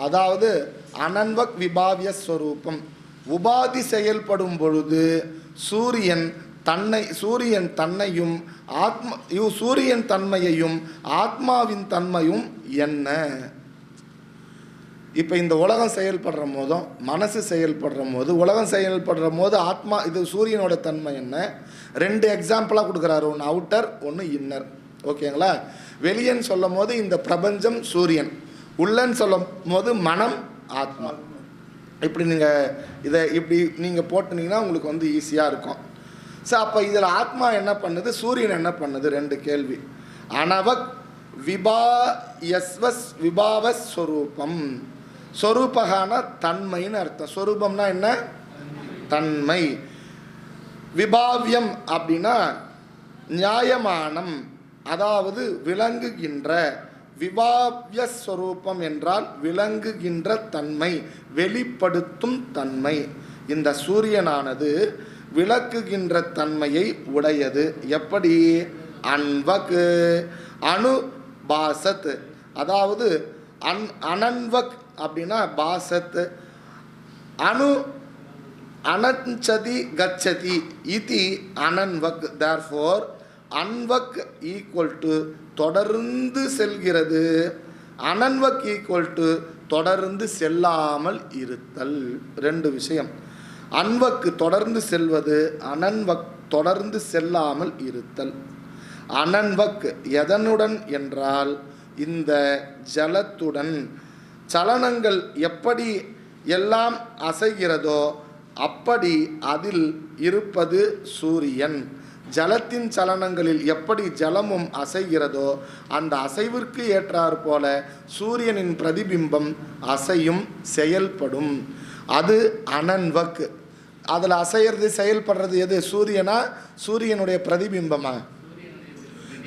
அதாவது அனன்வக் விபாவ்யஸ்வரூபம். உபாதி செயல்படும் பொழுது சூரியன் தன்னையும் சூரியன் தன்மையையும் ஆத்மாவின் தன்மையும் என்ன? இப்போ இந்த உலகம் செயல்படுற போதும் மனசு செயல்படுற போது, உலகம் செயல்படுற போது ஆத்மா இது சூரியனோட தன்மை என்ன? 2 எக்ஸாம்பிளாக கொடுக்குறாரு. ஒன்று அவுட்டர், ஒன்று இன்னர். ஓகேங்களா? வெளியன்னு சொல்லும் போது இந்த பிரபஞ்சம் சூரியன், உள்ளன்னு சொல்லும் போது மனம் ஆத்மா. இப்படி நீங்கள் போட்டுனீங்கன்னா உங்களுக்கு ஈஸியாக இருக்கும். ஸோ அப்போ இதில் ஆத்மா என்ன பண்ணுது, சூரியன் என்ன பண்ணுது? 2 கேள்வி. அனவக் விபாவஸ்வரூபம். ஸ்வரூபகான தன்மைன்னு அர்த்தம். ஸ்வரூபம்னா என்ன? தன்மை. விபாவியம் அப்படின்னா நியாயமானம், அதாவது விளங்குகின்ற. விபாவ்யஸ்வரூபம் என்றால் விளங்குகின்ற தன்மை, வெளிப்படுத்தும் தன்மை. இந்த சூரியனானது விளக்குகின்ற தன்மையை உடையது. எப்படி? அன்வக் அனுபாசத், அதாவது அனன்வக் அப்படின்னா பாசத், அனஞ்சதி கச்சதி இதி அனன்வக். தேர்ஃபோர் அன்வக் ஈக்குவல் டு தொடர்ந்து செல்கிறது, அனன்வக் ஈக்குவல் டு தொடர்ந்து செல்லாமல் இருத்தல். 2 விஷயம். அன்வக்கு தொடர்ந்து செல்வது, அனன்வக் தொடர்ந்து செல்லாமல் இருத்தல். அனன்வக் எதனுடன் என்றால் இந்த ஜலத்துடன். சலனங்கள் எப்படி எல்லாம் அசைகிறதோ அப்படி அதில் இருப்பது சூரியன். ஜலத்தின் சலனங்களில் எப்படி ஜலமும் அசைகிறதோ அந்த அசைவிற்கு ஏற்றாற் போல சூரியனின் பிரதிபிம்பம் அசையும் செயல்படும். அது அனன்வக். அதில் அசைகிறது செயல்படுறது எது? சூரியனா சூரியனுடைய பிரதிபிம்பமா?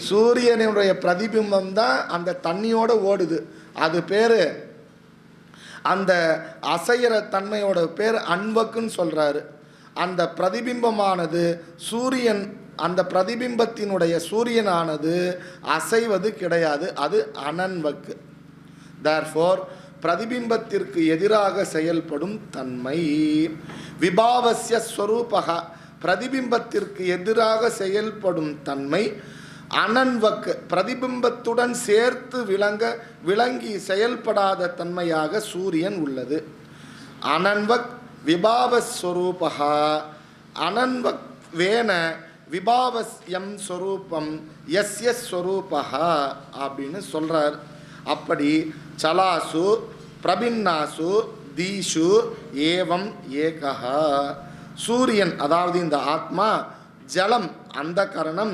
சூரியனுடைய பிரதிபிம்பம் தான் அந்த தண்ணியோட ஓடுது. அது பேர், அந்த அசைகிற தன்மையோட பேர் அன்வக்குன்னு சொல்கிறாரு. அந்த பிரதிபிம்பமானது சூரியன், அந்த பிரதிபிம்பத்தினுடைய சூரியனானது அசைவது கிடையாது, அது அனன்வக்கு. தேர்ஃபோர் பிரதிபிம்பத்திற்கு எதிராக செயல்படும் தன்மை. விபாவஸ்ய ஸ்வரூபக, பிரதிபிம்பத்திற்கு எதிராக செயல்படும் தன்மை. அனன்வக் பிரதிபிம்பத்துடன் சேர்த்து விளங்கி செயல்படாத தன்மையாக சூரியன் உள்ளது. அனன்வக் விபாவஸ்வரூபக அனன்வக் வேன விபாவஸ்யம் ஸ்வரூபம் யஸ்ய ஸ்வரூபக அப்படின்னு சொல்கிறார். அப்படி சலாசு பிரபின்னாசு தீஷு ஏவம் ஏகஹா. சூரியன் அதாவது இந்த ஆத்மா, ஜலம் அந்த கரணம்,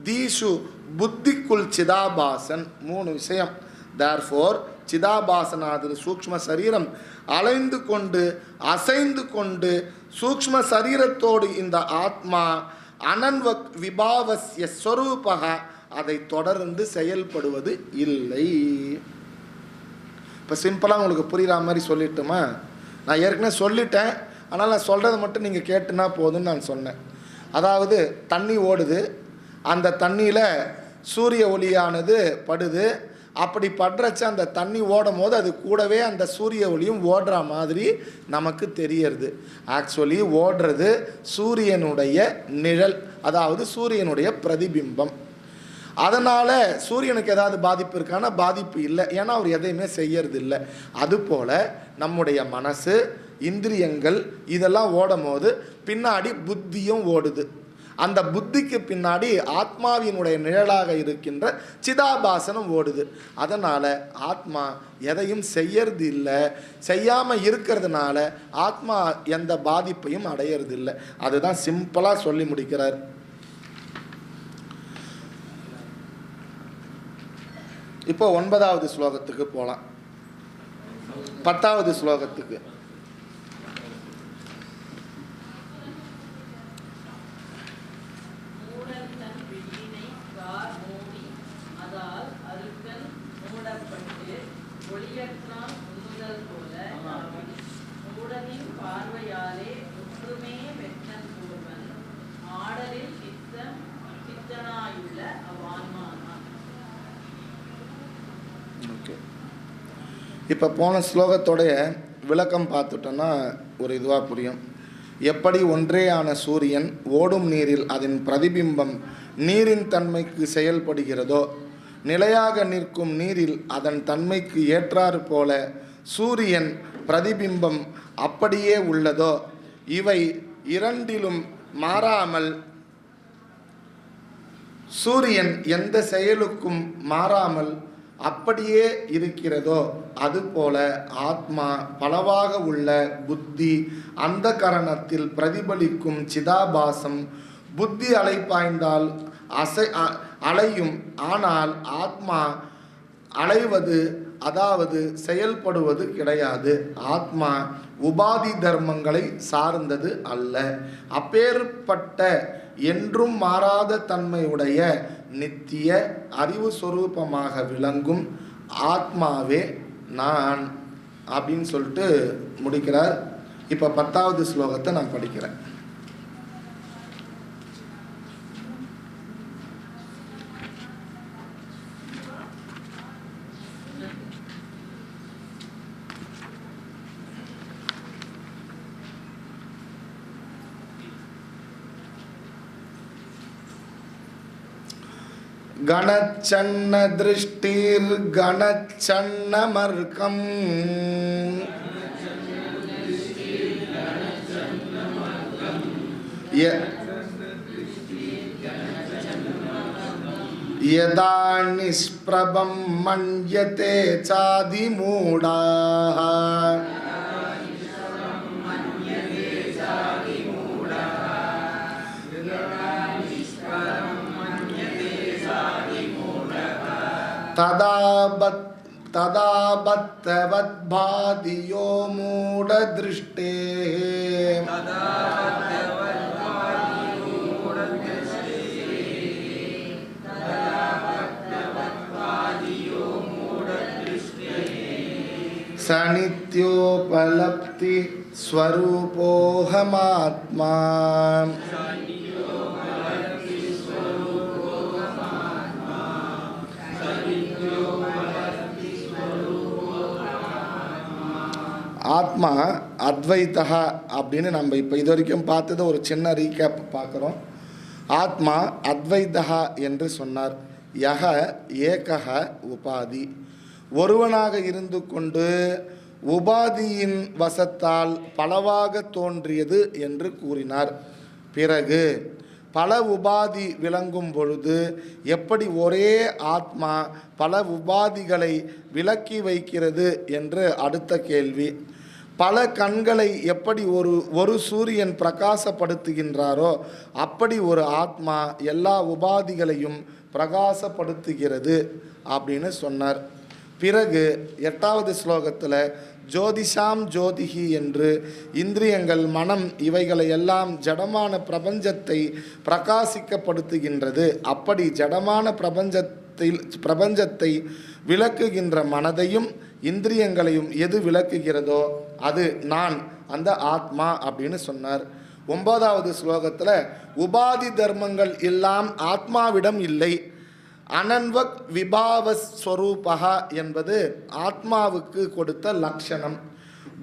தீஷு புத்திக்குள் சிதாபாசன். 3 விஷயம். தேர்ஃபோர் சிதாபாசனாது சூக்ஷ்ம சரீரம் அலைந்து கொண்டு அசைந்து கொண்டு சூக்ஷ்ம சரீரத்தோடு இந்த ஆத்மா அனன்வ விபாவஸ்ய ஸ்வரூபக, அதை தொடர்ந்து செயல்படுவது இல்லை. இப்போ சிம்பிளாக உங்களுக்கு புரிகிற மாதிரி சொல்லிட்டுமா? நான் ஏற்கனவே சொல்லிட்டேன், ஆனால் நான் சொல்கிறத மட்டும் நீங்கள் கேட்டுனா போதும்னு நான் சொன்னேன். அதாவது தண்ணி ஓடுது, அந்த தண்ணியில் சூரிய ஒளியானது படுது. அப்படி படுறச்ச அந்த தண்ணி ஓடும் போது அது கூடவே அந்த சூரிய ஒளியும் ஓடுற மாதிரி நமக்கு தெரியறது. ஆக்சுவலி ஓடுறது சூரியனுடைய நிழல், அதாவது சூரியனுடைய பிரதிபிம்பம். அதனால் சூரியனுக்கு ஏதாவது பாதிப்பு இருக்கான்னா பாதிப்பு இல்லை, ஏன்னா அவர் எதையுமே செய்யறது இல்லை. அதுபோல் நம்முடைய மனசு, இந்திரியங்கள் இதெல்லாம் ஓடும் போது பின்னாடி புத்தியும் ஓடுது. அந்த புத்திக்கு பின்னாடி ஆத்மாவினுடைய நிழலாக இருக்கின்ற சிதாபாசனம் ஓடுது. அதனால் ஆத்மா எதையும் செய்யறது இல்லை. செய்யாமல் இருக்கிறதுனால ஆத்மா எந்த பாதிப்பையும் அடையிறது இல்லை. அதுதான் சிம்பிளாக சொல்லி முடிக்கிறார். இப்போ 9வது ஸ்லோகத்துக்கு போகலாம். 10வது ஸ்லோகத்துக்கு. இப்போ போன ஸ்லோகத்தோடைய விளக்கம் பார்த்துட்டோன்னா ஒரு இதுவாக புரியும். எப்படி ஒன்றேயான சூரியன் ஓடும் நீரில் அதன் பிரதிபிம்பம் நீரின் தன்மைக்கு செயல்படுகிறதோ, நிலையாக நிற்கும் நீரில் அதன் தன்மைக்கு ஏற்றாறு போல சூரியன் பிரதிபிம்பம் அப்படியே உள்ளதோ, இவை இரண்டிலும் மாறாமல் சூரியன் எந்த செயலுக்கும் மாறாமல் அப்படியே இருக்கிறதோ, அதுபோல ஆத்மா பலவாக உள்ள புத்தி அந்த கரணத்தில் பிரதிபலிக்கும் சிதாபாசம் புத்தி அலைப்பாய்ந்தால் அலையும். ஆனால் ஆத்மா அலைவது, அதாவது செயல்படுவது கிடையாது. ஆத்மா உபாதி தர்மங்களை சார்ந்தது அல்ல. அப்பேற்பட்ட என்றும் மாறாத தன்மையுடைய நித்திய அறிவு சொரூபமாக விளங்கும் ஆத்மாவே நான் அப்படின்னு சொல்லிட்டு முடிக்கிறார். இப்போ 10வது ஸ்லோகத்தை நான் படிக்கிறேன். கணச்சன்ன திருஷ்டிர் கணச்சன்னமர்க்கம் யதா நிஷ்பிரபம் மன்யதே சாதிமூடாஹ ததா பத்தவத்பாதியோ மூடதிருஷ்டே சநித்யோபலப்தி ஸ்வரூபோஹமாத்மா ஆத்மா அத்வைதா அப்படின்னு நம்ம இப்போ இது வரைக்கும் பார்த்தது ஒரு சின்ன ரீகேப் பார்க்குறோம். ஆத்மா அத்வைதா என்று சொன்னார். யக ஏகஹ உபாதி, ஒருவனாக இருந்து கொண்டு உபாதியின் வசத்தால் பலவாக தோன்றியது என்று கூறினார். பிறகு பல உபாதி விளங்கும் பொழுது எப்படி ஒரே ஆத்மா பல உபாதிகளை விலக்கி வைக்கிறது என்று அடுத்த கேள்வி. பல கண்களை எப்படி ஒரு சூரியன் பிரகாசப்படுத்துகின்றாரோ அப்படி ஒரு ஆத்மா எல்லா உபாதிகளையும் பிரகாசப்படுத்துகிறது அப்படின்னு சொன்னார். பிறகு 8வது ஸ்லோகத்தில் ஜோதிஷாம் ஜோதிஹி என்று இந்திரியங்கள், மனம் இவைகளை எல்லாம் ஜடமான பிரபஞ்சத்தை பிரகாசிக்கப்படுத்துகின்றது. அப்படி ஜடமான பிரபஞ்சத்தை விளக்குகின்ற மனதையும் இந்திரியங்களையும் எது விளக்குகிறதோ அது நான், அந்த ஆத்மா அப்படின்னு சொன்னார். 9வது ஸ்லோகத்தில் உபாதி தர்மங்கள் எல்லாம் ஆத்மாவிடம் இல்லை. அனன்வக் விபாவஸ்வரூபா என்பது ஆத்மாவுக்கு கொடுத்த லட்சணம்.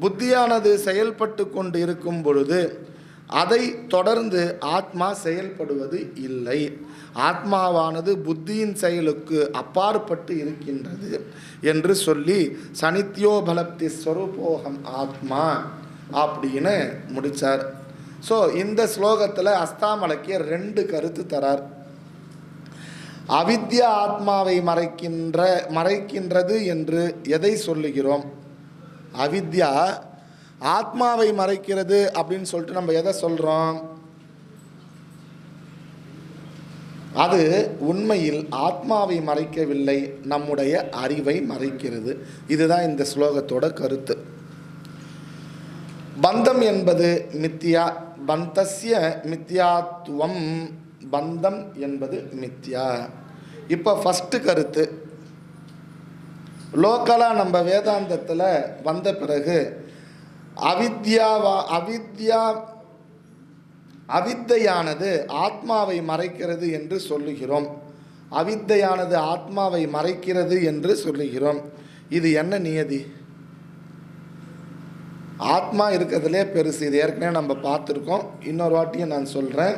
புத்தியானது செயல்பட்டு கொண்டு இருக்கும் பொழுது அதை தொடர்ந்து ஆத்மா செயல்படுவது இல்லை. ஆத்மாவானது புத்தியின் செயலுக்கு அப்பாற்பட்டு இருக்கின்றது என்று சொல்லி சனித்யோபலப்தி ஸ்வரூபோகம் ஆத்மா அப்படின்னு முடித்தார். ஸோ இந்த ஸ்லோகத்தில் அஸ்தாமலக்கியர் 2 கருத்து தரார். அவித்யா ஆத்மாவை மறைக்கின்றது என்று எதை சொல்லுகிறோம்? அவித்யா ஆத்மாவை மறைக்கிறது அப்படின்னு சொல்லிட்டு நம்ம எதை சொல்கிறோம்? அது உண்மையில் ஆத்மாவை மறைக்கவில்லை, நம்முடைய அறிவை மறைக்கிறது. இதுதான் இந்த ஸ்லோகத்தோட கருத்து. பந்தம் என்பது மித்யா, பந்தஸ்ய மித்யாத்துவம், பந்தம் என்பது மித்யா. இப்போ ஃபஸ்ட்டு கருத்து, லோக்கலாக நம்ம வேதாந்தத்தில் வந்த பிறகு அவித்தையானது ஆத்மாவை மறைக்கிறது என்று சொல்லுகிறோம். அவித்தையானது ஆத்மாவை மறைக்கிறது என்று சொல்லுகிறோம். இது என்ன நியதி? ஆத்மா இருக்கிறதுலே பெருசு. இது ஏற்கனவே நம்ம பார்த்துருக்கோம். இன்னொரு வாட்டியும் நான் சொல்கிறேன்.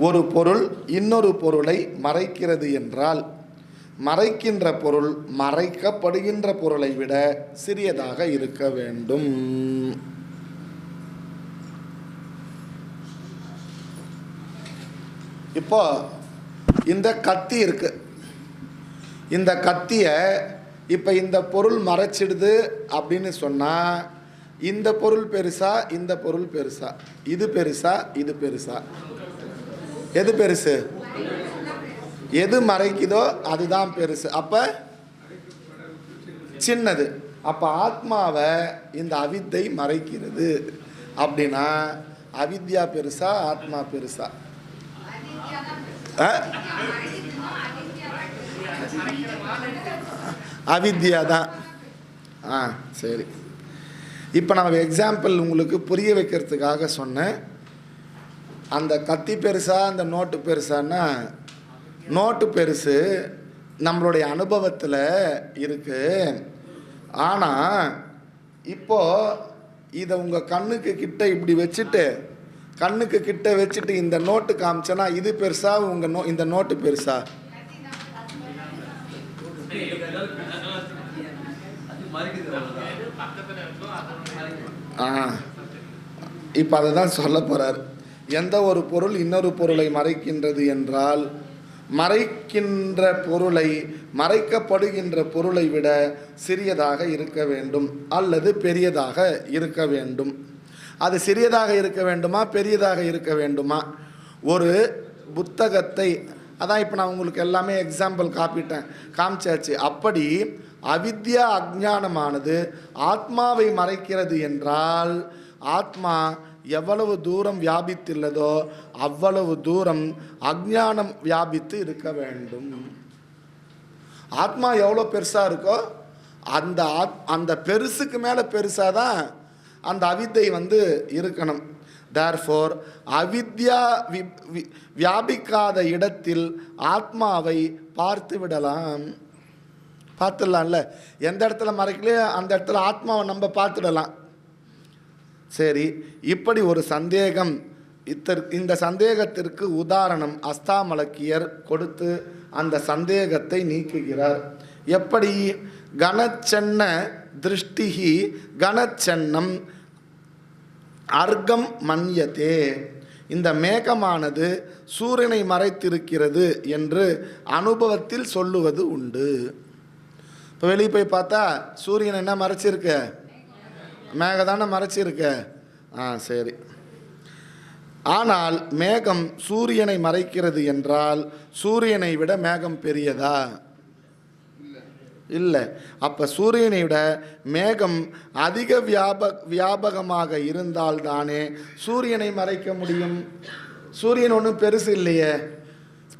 ஒரு பொருள் இன்னொரு பொருளை மறைக்கிறது என்றால் மறைக்கின்ற பொருள் மறைக்கப்படுகின்ற பொருளை விட சிறியதாக இருக்க வேண்டும். இப்போ இந்த கத்தி இருக்கு. இந்த கத்தியை இப்போ இந்த பொருள் மறைச்சிடுது அப்படின்னு சொன்னால் இந்த பொருள் பெருசா இந்த பொருள் பெருசா? இது பெருசா இது பெருசா? எது பெருசு? எது மறைக்குதோ அதுதான் பெருசு. அப்போ சின்னது. அப்போ ஆத்மாவை இந்த அவித்தை மறைக்கிறது அப்படின்னா அவித்யா பெருசா ஆத்மா பெருசா? அவித்யா தான். சரி. இப்போ நம்ம எக்ஸாம்பிள் உங்களுக்கு புரிய வைக்கிறதுக்காக சொன்னேன். அந்த கத்தி பெருசா அந்த நோட்டு பெருசான்னா நோட்டு பெருசு நம்மளுடைய அனுபவத்தில் இருக்கு. ஆனால் இப்போது இதை உங்கள் கண்ணுக்கு கிட்ட இப்படி வச்சுட்டு கண்ணுக்கு கிட்ட வச்சுட்டு இந்த நோட்டு காமிச்சேன்னா இது பெருசா இந்த நோட்டு பெருசா? இப்போ அதை தான் சொல்ல போகிறார். எந்த ஒரு பொருள் இன்னொரு பொருளை மறைக்கின்றது என்றால் மறைக்கின்ற பொருளை மறைக்கப்படுகின்ற பொருளை விட சிறியதாக இருக்க வேண்டும் அல்லது பெரியதாக இருக்க வேண்டும். அது சிறியதாக இருக்க வேண்டுமா பெரியதாக இருக்க வேண்டுமா? ஒரு புத்தகத்தை அதான் இப்போ நான் உங்களுக்கு எல்லாமே எக்ஸாம்பிள் காமிச்சாச்சு. அப்படி அவித்யா அஜ்ஞானமானது ஆத்மாவை மறைக்கிறது என்றால் ஆத்மா எவ்வளவு தூரம் வியாபித்துள்ளதோ அவ்வளவு தூரம் அஜ்ஞானம் வியாபித்து இருக்க வேண்டும். ஆத்மா எவ்வளோ பெருசாக இருக்கோ அந்த பெருசுக்கு மேலே பெருசாக தான் அந்த அவித்தை இருக்கணும். தேர்ஃபோர் அவித்யா வியாபிக்காத இடத்தில் ஆத்மாவை பார்த்து விடலாம். பார்த்துடலாம்ல. எந்த இடத்துல மறைக்கலையோ அந்த இடத்துல ஆத்மாவை நம்ம பார்த்துடலாம். சரி, இப்படி ஒரு சந்தேகம். இந்த சந்தேகத்திற்கு உதாரணம் அஸ்தாமலக்கியர் கொடுத்து அந்த சந்தேகத்தை நீக்குகிறார். எப்படி? கணச்சென்ன திருஷ்டிஹி கணச்சென்னம் அர்க்கம் மன்யதே. இந்த மேகமானது சூரியனை மறைத்திருக்கிறது என்று அனுபவத்தில் சொல்லுவது உண்டு. இப்போ வெளியே போய் பார்த்தா சூரியன் என்ன மறைச்சிருக்க? மேகம் தானே மறைச்சிருக்க. சரி. ஆனால் மேகம் சூரியனை மறைக்கிறது என்றால் சூரியனை விட மேகம் பெரியதா? இல்லை. அப்போ சூரியனை விட மேகம் அதிக வியாபகமாக இருந்தால் தானே சூரியனை மறைக்க முடியும். சூரியன் ஒன்றும் பெருசு இல்லையே,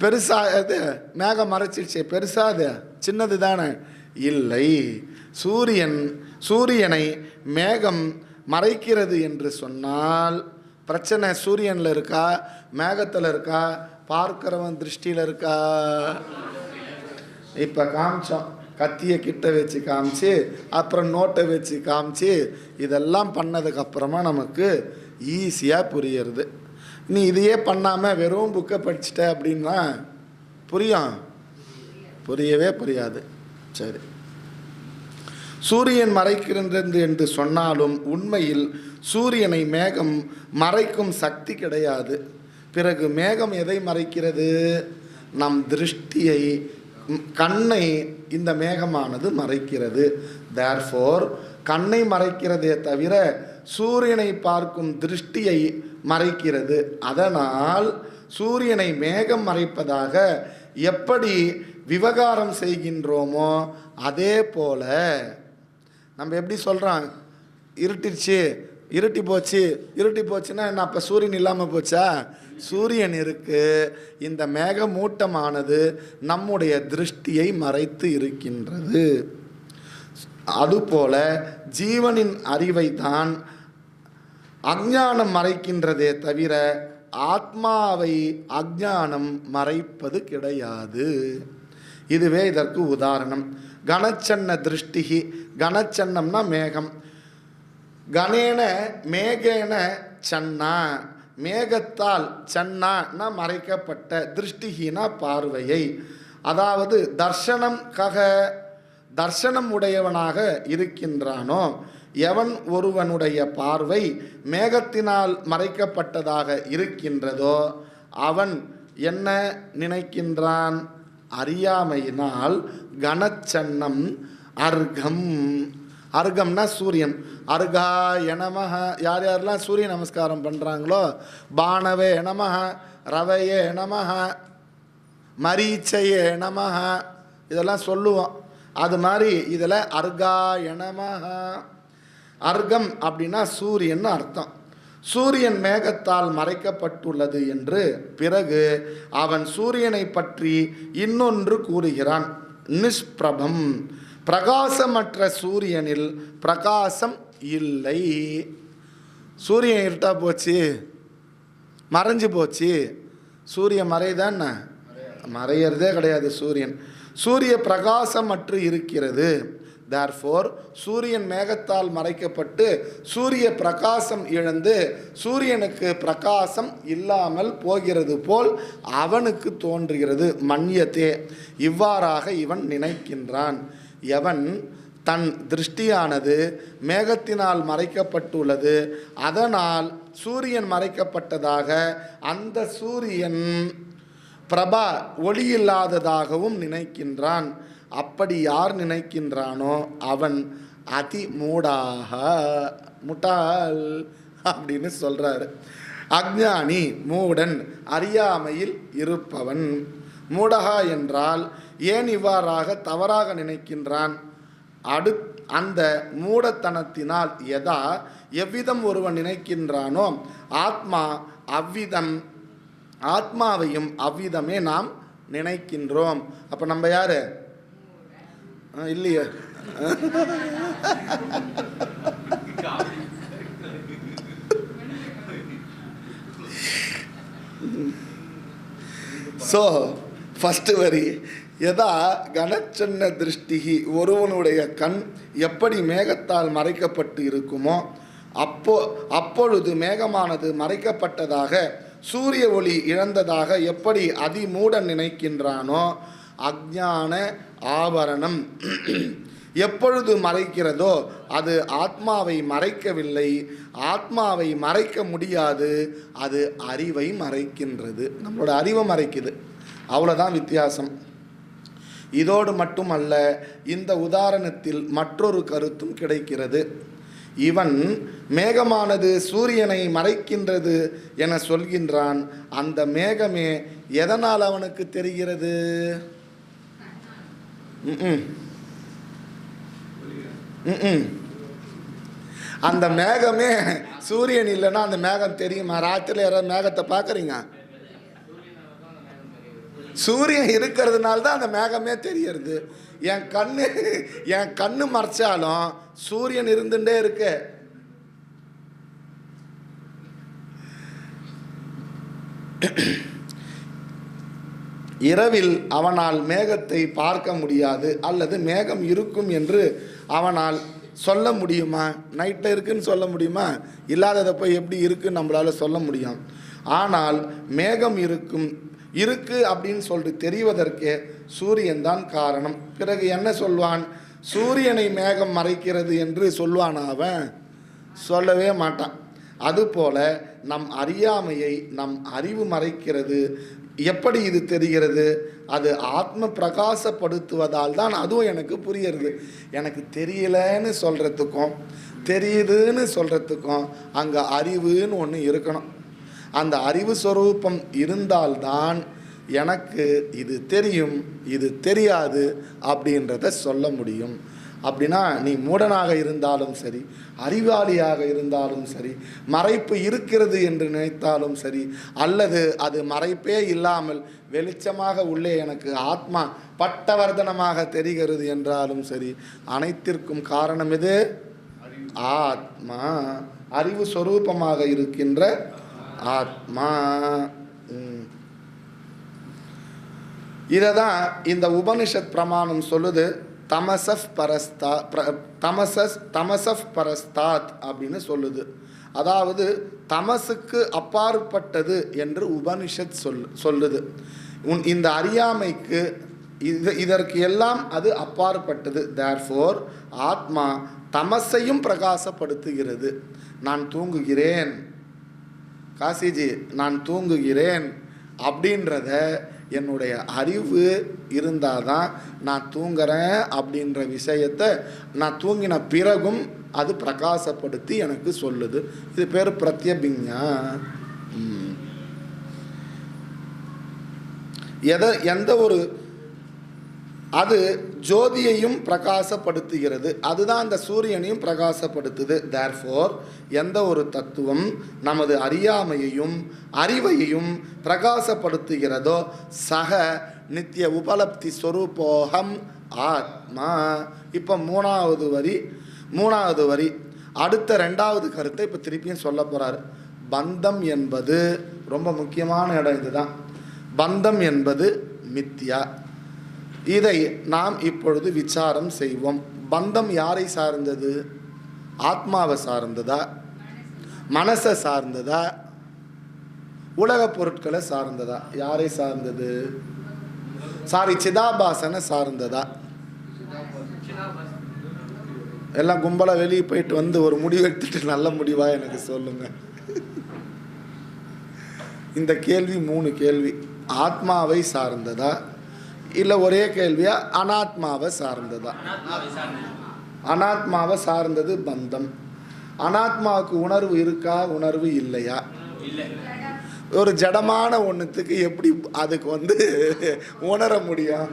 பெருசாக அது மேகம் மறைச்சிடுச்சே, பெருசாக அது சின்னது தானே? இல்லை. சூரியனை மேகம் மறைக்கிறது என்று சொன்னால் பிரச்சனை சூரியனில் இருக்கா, மேகத்தில் இருக்கா, பார்க்கிறவன் திருஷ்டியில் இருக்கா? இப்போ காமிச்சோம், கத்தியை கிட்ட வச்சு காமிச்சு, அப்புறம் நோட்டை வச்சு காமிச்சு, இதெல்லாம் பண்ணதுக்கப்புறமா நமக்கு ஈஸியாக புரியுறது. நீ இதையே பண்ணாமல் வெறும் புக்கை படிச்சுட்ட அப்படின்னா புரியவே புரியாது. சரி, சூரியன் மறைக்கிறது என்று சொன்னாலும் உண்மையில் சூரியனை மேகம் மறைக்கும் சக்தி கிடையாது. பிறகு மேகம் எதை மறைக்கிறது? நம் திருஷ்டியை, கண்ணை இந்த மேகமானது மறைக்கிறது. தேர்ஃபோர் கண்ணை மறைக்கிறதே தவிர சூரியனை பார்க்கும் திருஷ்டியை மறைக்கிறது. அதனால் சூரியனை மேகம் மறைப்பதாக எப்படி விவகாரம் செய்கின்றோமோ அதே போல நம்ம எப்படி சொல்கிறோம், இருட்டி போச்சுன்னா என்ன, அப்போ சூரியன் இல்லாமல் போச்சா? சூரியன் இருக்கு. இந்த மேகமூட்டமானது நம்முடைய திருஷ்டியை மறைத்து இருக்கின்றது. அதுபோல ஜீவனின் அறிவை தான் அஞ்ஞானம் மறைக்கின்றதே தவிர ஆத்மாவை அஞ்ஞானம் மறைப்பது கிடையாது. இதுவே இதற்கு உதாரணம். கணச்சன்ன திருஷ்டிகி, கணச்சன்னம்னா மேகம், கணேன மேகேன சன்னா, மேகத்தால் சன்னானா மறைக்கப்பட்ட, திருஷ்டிகினா பார்வையை, அதாவது தர்சனம் உடையவனாக இருக்கின்றானோ எவன் ஒருவனுடைய பார்வை மேகத்தினால் மறைக்கப்பட்டதாக இருக்கின்றதோ அவன் என்ன நினைக்கின்றான்? அறியாமையினால் கணச்சன்னம் அர்கம்னா சூரியன். அர்காய நமஹ, யாரெல்லாம் சூரிய நமஸ்காரம் பண்ணுறாங்களோ, பானவே நமஹ, ரவையே நமஹ, மரீச்சையே நமஹ, இதெல்லாம் சொல்லுவோம். அது மாதிரி இதில் அர்காய நமஹ, அர்கம் அப்படின்னா சூரியன் அர்த்தம். சூரியன் மேகத்தால் மறைக்கப்பட்டுள்ளது என்று பிறகு அவன் சூரியனை பற்றி இன்னொன்று கூறுகிறான். நிஷ்பிரபம், பிரகாசமற்ற சூரியனில் பிரகாசம் இல்லை. சூரியன் இருட்டா போச்சு, மறைஞ்சு போச்சு. சூரியன் மறைதான், மறையிறதே கிடையாது சூரிய பிரகாசமற்று இருக்கிறது. தேர்ஃபோர் சூரியன் மேகத்தால் மறைக்கப்பட்டு சூரிய பிரகாசம் இழந்து சூரியனுக்கு பிரகாசம் இல்லாமல் போகிறது போல் அவனுக்கு தோன்றுகிறது. மன்யத்தே, இவ்வாறாக இவன் நினைக்கின்றான். எவன் தன் திருஷ்டியானது மேகத்தினால் மறைக்கப்பட்டுள்ளது, அதனால் சூரியன் மறைக்கப்பட்டதாக, அந்த சூரியன் பிரபா ஒளியில்லாததாகவும் நினைக்கின்றான். அப்படி யார் நினைக்கின்றானோ அவன் முட்டாள் அப்படின்னு சொல்றாரு. அஞ்ஞானி மூடன், அறியாமையில் இருப்பவன். மூடகா என்றால் ஏன் இவ்வாறாக தவறாக நினைக்கின்றான்? அந்த மூடத்தனத்தினால் எவ்விதம் ஒருவன் நினைக்கின்றானோ ஆத்மாவையும் அவ்விதமே நாம் நினைக்கின்றோம். அப்ப நம்ம யாரு? இல்லையே. ஸோ ஃபஸ்ட்டு வரி, யதா கணச்சன்ன திருஷ்டிகி, ஒருவனுடைய கண் எப்படி மேகத்தால் மறைக்கப்பட்டு இருக்குமோ அப்பொழுது மேகமானது மறைக்கப்பட்டதாக, சூரிய ஒளி இழந்ததாக எப்படி அதிமூடன் நினைக்கின்றானோ, அஞ்ஞான ஆவரணம் எப்பொழுது மறைக்கிறதோ அது ஆத்மாவை மறைக்கவில்லை, ஆத்மாவை மறைக்க முடியாது, அது அறிவை மறைக்கின்றது. நம்மளோட அறிவை மறைக்குது, அவ்வளோதான் வித்தியாசம். இதோடு மட்டுமல்ல, இந்த உதாரணத்தில் மற்றொரு கருத்தும் கிடைக்கிறது. இவன் மேகமானது சூரியனை மறைக்கின்றது என சொல்கின்றான். அந்த மேகமே எதனால் அவனுக்கு தெரிகிறது? அந்த மேகமே சூரியன் இல்லைன்னா அந்த மேகம் தெரியுமா? ராத்திரியில் யாராவது மேகத்தை பார்க்குறீங்க? சூரியன் இருக்கிறதுனால தான் அந்த மேகமே தெரியறது. என் கண்ணு மறைச்சாலும் சூரியன் இருந்துட்டே இருக்கு. இரவில் அவனால் மேகத்தை பார்க்க முடியாது, அல்லது மேகம் இருக்கும் என்று அவனால் சொல்ல முடியுமா? நைட்டில் இருக்குன்னு சொல்ல முடியுமா? இல்லாததை போய் எப்படி இருக்குன்னு நம்மளால் சொல்ல முடியும். ஆனால் மேகம் இருக்கு அப்படின்னு சொல்லிட்டு தெரிவதற்கே சூரியன் தான் காரணம். பிறகு என்ன சொல்வான்? சூரியனை மேகம் மறைக்கிறது என்று சொல்வான். அவன் சொல்லவே மாட்டான். அதுபோல நம் அறியாமையை நம் அறிவு மறைக்கிறது. எப்படி இது தெரிகிறது? அது ஆத்ம பிரகாசப்படுத்துவதால் தான். அதுவும் எனக்கு புரியுறது. எனக்கு தெரியலன்னு சொல்கிறதுக்கும் தெரியுதுன்னு சொல்கிறதுக்கும் அங்கே அறிவுன்னு ஒன்று இருக்கணும். அந்த அறிவு ஸ்வரூபம் இருந்தால்தான் எனக்கு இது தெரியும் இது தெரியாது அப்படின்றத சொல்ல முடியும். அப்படின்னா நீ மூடனாக இருந்தாலும் சரி, அறிவாளியாக இருந்தாலும் சரி, மறைப்பு இருக்கிறது என்று நினைத்தாலும் சரி, அல்லது அது மறைப்பே இல்லாமல் வெளிச்சமாக உள்ளே எனக்கு ஆத்மா பட்டவர்தனமாக தெரிகிறது என்றாலும் சரி, அனைத்திற்கும் காரணம் எது? ஆத்மா. அறிவு ஸ்வரூபமாக இருக்கின்ற ஆத்மா. இததான் இந்த உபனிஷத் பிரமாணம் சொல்லுது. தமசஃப் பரஸ்தாத் அப்படின்னு சொல்லுது. அதாவது தமசுக்கு அப்பாற்பட்டது என்று உபனிஷத் சொல்லுது. இந்த அறியாமைக்கு இதற்கு எல்லாம் அது அப்பாற்பட்டது. தேர்ஃபோர் ஆத்மா தமசையும் பிரகாசப்படுத்துகிறது. நான் தூங்குகிறேன் காசிஜி, நான் தூங்குகிறேன் அப்படின்றத என்னுடைய அறிவு இருந்தால் தான் நான் தூங்குறேன் அப்படின்ற விஷயத்தை நான் தூங்கின பிறகும் அது பிரகாசப்படுத்தி எனக்கு சொல்லுது. இது பேர் பிரத்யபிஞா. எந்த ஒரு அது ஜோதியையும் பிரகாசப்படுத்துகிறது. அதுதான் அந்த சூரியனையும் பிரகாசப்படுத்துது. தேர்ஃபோர் எந்த ஒரு தத்துவம் நமது அறியாமையையும் அறிவையையும் பிரகாசப்படுத்துகிறதோ சக நித்திய உபலப்தி ஸ்வரூபோகம் ஆத்மா. இப்போ மூணாவது வரி அடுத்த ரெண்டாவது கருத்தை இப்போ திருப்பியும் சொல்ல போகிறார். பந்தம் என்பது ரொம்ப முக்கியமான இடம். இதுதான் பந்தம் என்பது மித்யா. இதை நாம் இப்பொழுது விசாரம் செய்வோம். பந்தம் யாரை சார்ந்தது? ஆத்மாவை சார்ந்ததா, மனசை சார்ந்ததா, உலக பொருட்களை சார்ந்ததா? யாரை சார்ந்தது? சிதாபாசனை சார்ந்ததா? எல்லாம் கும்பலா வெளியே போயிட்டு வந்து ஒரு முடிவு எடுத்துட்டு நல்ல முடிவா எனக்கு சொல்லுங்க. இந்த கேள்வி 3 கேள்வி. ஆத்மாவை சார்ந்ததா, இல்ல ஒரே கேள்வியா அனாத்மாவை சார்ந்ததா? அனாத்மாவை சார்ந்தது பந்தம். அனாத்மாவுக்கு உணர்வு இருக்கா, உணர்வு இல்லையா? ஒரு ஜடமான ஒன்றுத்துக்கு எப்படி அதுக்கு உணர முடியும்?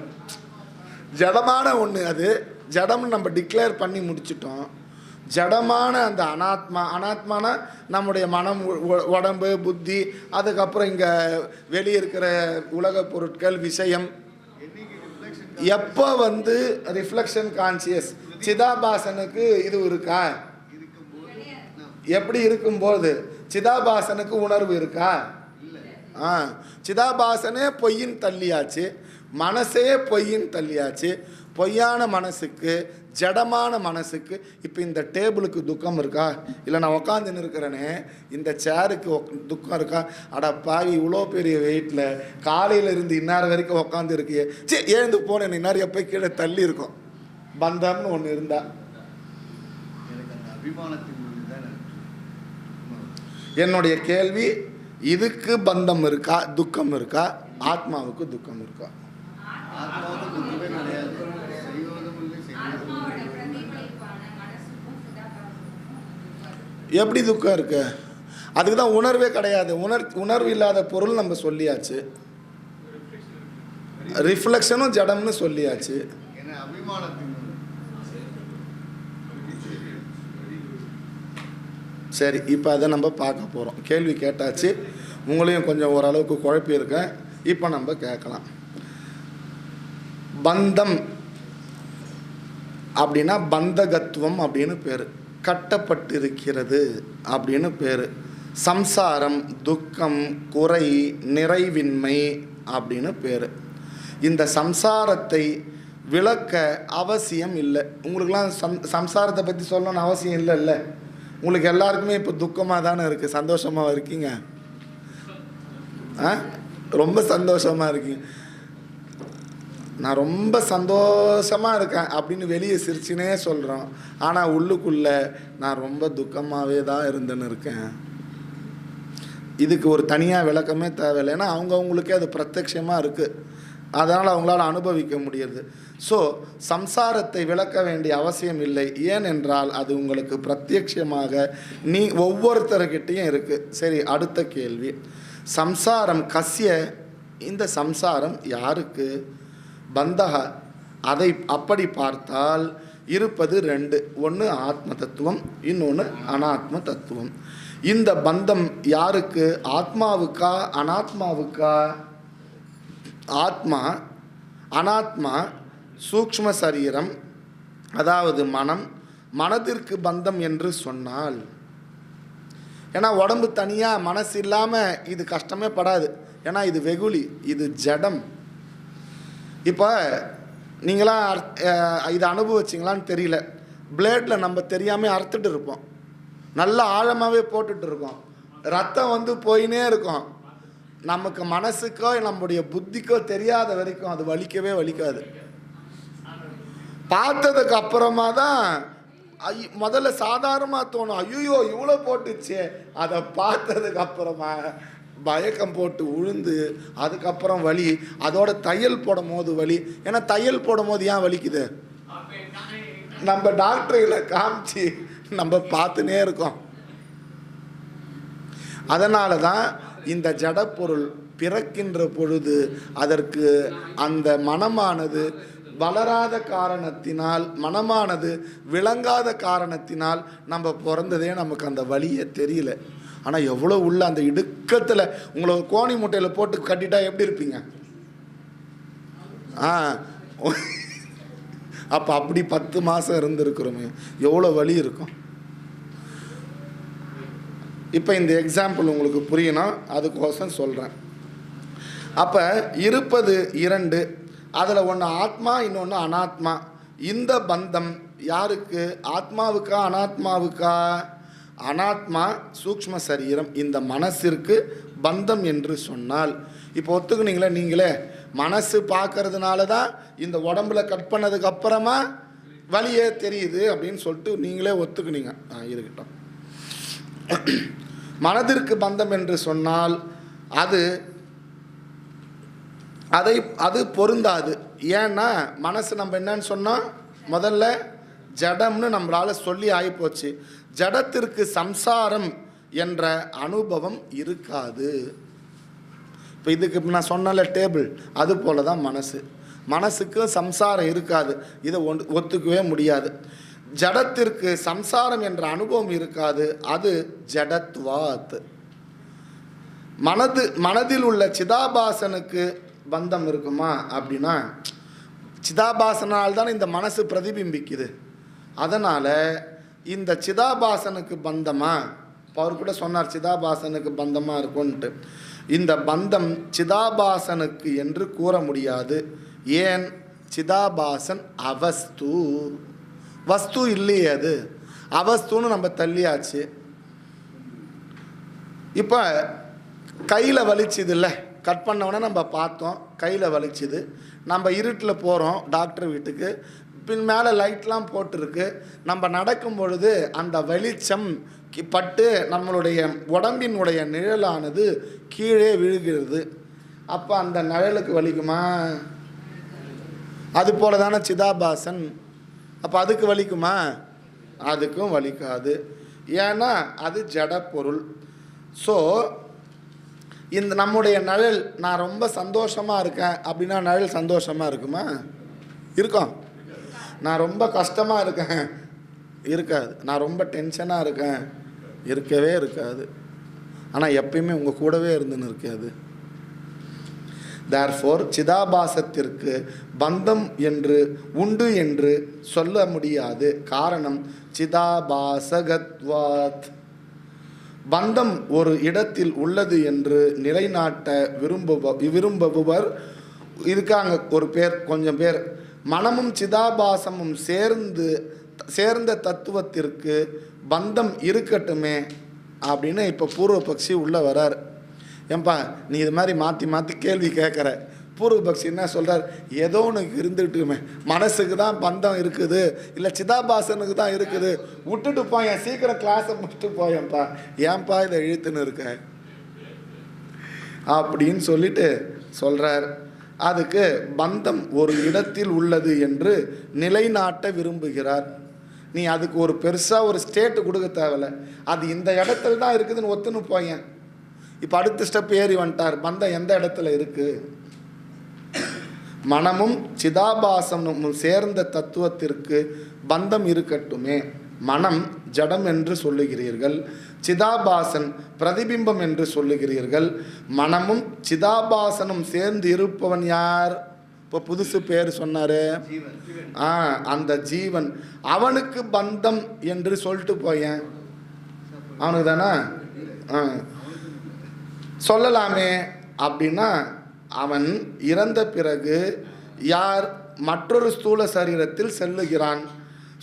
ஜடமான ஒன்று, அது ஜடம்னு நம்ம டிக்ளேர் பண்ணி முடிச்சிட்டோம். ஜடமான அந்த அனாத்மானா நம்முடைய மனம், உடம்பு, புத்தி, அதுக்கப்புறம் இங்கே வெளியே இருக்கிற உலக பொருட்கள், விஷயம். எப்போ ரிஃப்ளெக்ஷன் கான்சியஸ் சிதாபாசனுக்கு இது இருக்கா? எப்படி இருக்கும்போது சிதாபாசனுக்கு உணர்வு இருக்கா? சிதாபாசனே பொய்யின் தள்ளியாச்சு, மனசே பொய்யின் தள்ளியாச்சு. பொய்யான மனசுக்கு, ஜடமான மனசுக்கு இப்போ இந்த டேபிளுக்கு துக்கம் இருக்கா? இல்லை நான் உக்காந்துன்னு இருக்கிறேனே இந்த சேருக்கு துக்கம் இருக்கா? அட பாவி, இவ்வளோ பெரிய வெயிட்டில் காலையில் இருந்து இன்னார் வரைக்கும் உக்காந்து இருக்கியே, சரி எழுந்து போனேன், இன்னார் எப்போ கீழே தள்ளி இருக்கும். பந்தம்னு ஒன்று இருந்தா என்னுடைய கேள்வி, இதுக்கு பந்தம் இருக்கா, துக்கம் இருக்கா? ஆத்மாவுக்கு துக்கம் இருக்கா? எப்படி துக்கம் இருக்கு? அதுக்கு தான் உணர்வே கிடையாது. உணர்வு இல்லாத பொருள் நம்ம சொல்லியாச்சு. ரிஃப்ளெக்ஷனும் ஜடம்னு சொல்லியாச்சு. சரி, இப்போ அதை நம்ம பார்க்க போகிறோம். கேள்வி கேட்டாச்சு, உங்களையும் கொஞ்சம் ஓரளவுக்கு குழப்பியிருக்கேன். இப்போ நம்ம கேட்கலாம். பந்தம் அப்படின்னா பந்தகத்துவம் அப்படின்னு பேர், கட்டப்பட்டிருக்கிறது அப்படின்னு பேர். சம்சாரம், துக்கம், குறை, நிறைவின்மை அப்படின்னு பேர். இந்த சம்சாரத்தை விளக்க அவசியம் இல்லை. உங்களுக்கெல்லாம் சம்சாரத்தை பற்றி சொல்லணும்னு அவசியம் இல்லைல்ல. உங்களுக்கு எல்லாருக்குமே இப்போ துக்கமாக தானே இருக்குது. சந்தோஷமாக இருக்கீங்க? ரொம்ப சந்தோஷமாக இருக்கீங்க. நான் ரொம்ப சந்தோஷமாக இருக்கேன் அப்படின்னு வெளியே சிரிச்சுனே சொல்கிறோம். ஆனால் உள்ளுக்குள்ளே நான் ரொம்ப துக்கமாகவே தான் இருந்துன்னு இருக்கேன். இதுக்கு ஒரு தனியாக விளக்கமே தேவையில்லை. ஏன்னா அவங்கவுங்களுக்கே அது பிரத்யட்சமாக இருக்குது. அதனால் அவங்களால அனுபவிக்க முடியுது. ஸோ சம்சாரத்தை விளக்க வேண்டிய அவசியம் இல்லை. ஏனென்றால் அது உங்களுக்கு பிரத்யட்சமாக ஒவ்வொருத்தர்கிட்டையும் இருக்குது. சரி, அடுத்த கேள்வி. சம்சாரம் கஸ்ய, இந்த சம்சாரம் யாருக்கு? பந்தக. அதை அப்படி பார்த்தால் இருப்பது ரெண்டு. ஒன்று ஆத்ம தத்துவம், இன்னொன்று அனாத்ம தத்துவம். இந்த பந்தம் யாருக்கு? ஆத்மாவுக்கா அனாத்மாவுக்கா? ஆத்மா, அனாத்மா, சூக்ஷ்ம சரீரம், அதாவது மனம். மனதிற்கு பந்தம் என்று சொன்னால், ஏன்னா உடம்பு தனியாக மனசு இல்லாமல் இது கஷ்டமே படாது. ஏன்னா இது வெகுளி, இது ஜடம். இப்போ நீங்களாம் இதை அனுபவிச்சிங்களான்னு தெரியல. பிளேடில் நம்ம தெரியாமல் அறுத்துட்டு இருப்போம், நல்லா ஆழமாகவே போட்டுட்டு இருக்கோம், ரத்தம் வந்து போயினே இருக்கும். நமக்கு மனசுக்கோ நம்முடைய புத்திக்கோ தெரியாத வரைக்கும் அது வலிக்கவே வலிக்காது. பார்த்ததுக்கு அப்புறமா தான் முதல்ல சாதாரணமாக தோணும், ஐயோ இவ்வளோ போட்டுச்சு. அதை பார்த்ததுக்கு அப்புறமா பயக்கம் போட்டு உழுந்து, அதுக்கப்புறம் வலி. அதோட தையல் போடும் போது வலி. ஏன்னா தையல் போடும் போது ஏன் வலிக்குது? நம்ம டாக்டர்களை காமிச்சு நம்ம பார்த்துனே இருக்கோம். அதனால தான் இந்த ஜடப்பொருள் பிறக்கின்ற பொழுது அதற்கு அந்த மனமானது வளராத காரணத்தினால், மனமானது விளங்காத காரணத்தினால் நம்ம பிறந்ததே நமக்கு அந்த வலியே தெரியல. ஆனால் எவ்வளோ உள்ள அந்த இடுக்கத்தில் உங்களை ஒரு கோணி முட்டையில் போட்டு கட்டிட்டா எப்படி இருப்பீங்க? அப்போ அப்படி 10 மாதம் இருந்திருக்கிறோமே, எவ்வளோ வலி இருக்கும். இப்போ இந்த எக்ஸாம்பிள் உங்களுக்கு புரியணும், அதுக்கோசம் சொல்கிறேன். அப்போ இருப்பது 2, அதில் ஒன்று ஆத்மா, இன்னொன்று அனாத்மா. இந்த பந்தம் யாருக்கு? ஆத்மாவுக்கா அனாத்மாவுக்கா? அனாத்மா, சூக்ஷ்ம சரீரம், இந்த மனசிற்கு பந்தம் என்று சொன்னால், இப்போ ஒத்துக்குனீங்களே நீங்களே, மனசு பார்க்கறதுனால தான் இந்த உடம்புல கட் பண்ணதுக்கு அப்புறமா வலியே தெரியுது அப்படின்னு சொல்லிட்டு நீங்களே ஒத்துக்குனீங்க. இருக்கட்டும். மனதிற்கு பந்தம் என்று சொன்னால் அது பொருந்தாது. ஏன்னா மனசு நம்ம என்னன்னு சொன்னால் முதல்ல ஜடம்னு நம்மளால் சொல்லி ஆகிப்போச்சு. ஜடத்திற்கு சம்சாரம் என்ற அனுபவம் இருக்காது. இப்போ இதுக்கு நான் சொன்னல டேபிள், அது போல தான் மனசுக்கு சம்சாரம் இருக்காது. இதை ஒத்துக்கவே முடியாது. ஜடத்திற்கு சம்சாரம் என்ற அனுபவம் இருக்காது, அது ஜடத்வாத். மனதில் உள்ள சிதாபாசனுக்கு பந்தம் இருக்குமா அப்படின்னா, சிதாபாசனால் தான் இந்த மனசு பிரதிபிம்பிக்குது. அதனால் இந்த சிதாபாசனுக்கு பந்தமா, அவர் கூட சொன்னார் சிதாபாசனுக்கு பந்தமாக இருக்கும்ன்ட்டு. இந்த பந்தம் சிதாபாசனுக்கு என்று கூற முடியாது. ஏன்? சிதாபாசன் அவஸ்து, வஸ்து இல்லையே, அது அவஸ்துன்னு நம்ம தள்ளியாச்சு. இப்போ கையில் வலிச்சுது இல்லை, கட் பண்ணவொடனே நம்ம பார்த்தோம், கையில் வலிச்சுது. நம்ம இருட்டில் போகிறோம் டாக்டர் வீட்டுக்கு, பின் மேலே லைட்லாம் போட்டிருக்கு. நம்ம நடக்கும் பொழுது அந்த வெளிச்சம் பட்டு நம்மளுடைய உடம்பினுடைய நிழலானது கீழே விழுகிறது. அப்போ அந்த நிழலுக்கு வலிக்குமா? அது போல தானே சிதாபாசன். அப்போ அதுக்கு வலிக்குமா? அதுக்கும் வலிக்காது. ஏன்னா அது ஜட பொருள். ஸோ இந்த நம்முடைய நிழல், நான் ரொம்ப சந்தோஷமாக இருக்கேன் அப்படின்னா நிழல் சந்தோஷமாக இருக்குமா? இருக்கும். நான் ரொம்ப கஷ்டமாக இருக்கேன் இருக்காது. நான் ரொம்ப டென்ஷனாக இருக்கேன் இருக்கவே இருக்காது. ஆனால் எப்பயுமே உங்கள் கூடவே இருந்துன்னு இருக்காது. தேர்ஃபோர் சிதாபாசத்திற்கு பந்தம் என்று உண்டு என்று சொல்ல முடியாது. காரணம் சிதாபாசகத்வாத். பந்தம் ஒரு இடத்தில் உள்ளது என்று நிலைநாட்ட விரும்புபவர் இருக்காங்க ஒரு பேர், கொஞ்சம் பேர். மனமும் சிதாபாசமும் சேர்ந்த தத்துவத்திற்கு பந்தம் இருக்கட்டுமே அப்படின்னு இப்போ பூர்வபக்ஷி உள்ளே வரார். ஏன்பா நீ இது மாதிரி மாற்றி மாற்றி கேள்வி கேட்குற. பூர்வபக்ஷி என்ன சொல்கிறார், ஏதோ ஒன்று இருந்துட்டுமே, மனசுக்கு தான் பந்தம் இருக்குது, இல்லை சிதாபாசனுக்கு தான் இருக்குது, விட்டுட்டு போயேன், சீக்கிரம் கிளாஸை முடிச்சுட்டு போயேன்ப்பா, ஏன்பா இதை இழுத்துன்னு இருக்க அப்படின்னு சொல்லிட்டு சொல்கிறார். அதுக்கு பந்தம் ஒரு இடத்தில் உள்ளது என்று நிலைநாட்ட விரும்புகிறார். நீ அதுக்கு ஒரு பெருசாக ஒரு ஸ்டேட்டு கொடுக்க தேவையில்ல, அது இந்த இடத்துல தான் இருக்குதுன்னு ஒத்துன்னு போயேன். இப்போ அடுத்த ஸ்டெப் ஏறி வந்துட்டார், பந்தம் எந்த இடத்துல இருக்கு. மனமும் சிதாபாசமும் சேர்ந்த தத்துவத்திற்கு பந்தம் இருக்கட்டுமே. மனம் ஜடம் என்று சொல்லுகிறீர்கள், சிதாபாசன் பிரதிபிம்பம் என்று சொல்லுகிறீர்கள். மனமும் சிதாபாசனும் சேர்ந்து இருப்பவன் யார்? இப்போ புதுசு பேர் சொன்னாரு, அந்த ஜீவன். அவனுக்கு பந்தம் என்று சொல்லிட்டு போயேன், அவனுக்கு தானே சொல்லலாமே. அப்படின்னா அவன் இறந்த பிறகு யார் மற்றொரு ஸ்தூல சரீரத்தில் செல்லுகிறான்.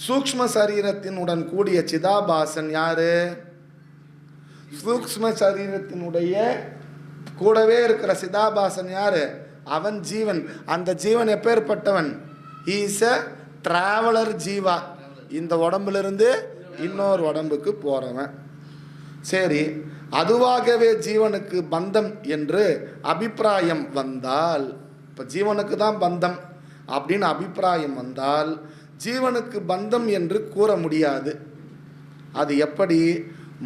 சூக்ஷ்ம சரீரத்தினுடன் கூடிய சிதாபாசன் யாரு? சூக்ஷ்ம சரீரத்தினுடைய கூடவே இருக்கிற சிதாபாசன் யாரு? அவன் ஜீவன். அந்த ஜீவன் எப்பேற்பட்டவன்? ஹி இஸ் எ டிராவலர் ஜீவா. இந்த உடம்புலிருந்து இன்னொரு உடம்புக்கு போறவன். சரி, அதுவாகவே ஜீவனுக்கு பந்தம் என்று அபிப்பிராயம் வந்தால், இப்போ ஜீவனுக்கு தான் பந்தம் அப்படின்னு அபிப்பிராயம் வந்தால் ஜீவனுக்கு பந்தம் என்று கூற முடியாது. அது எப்படி?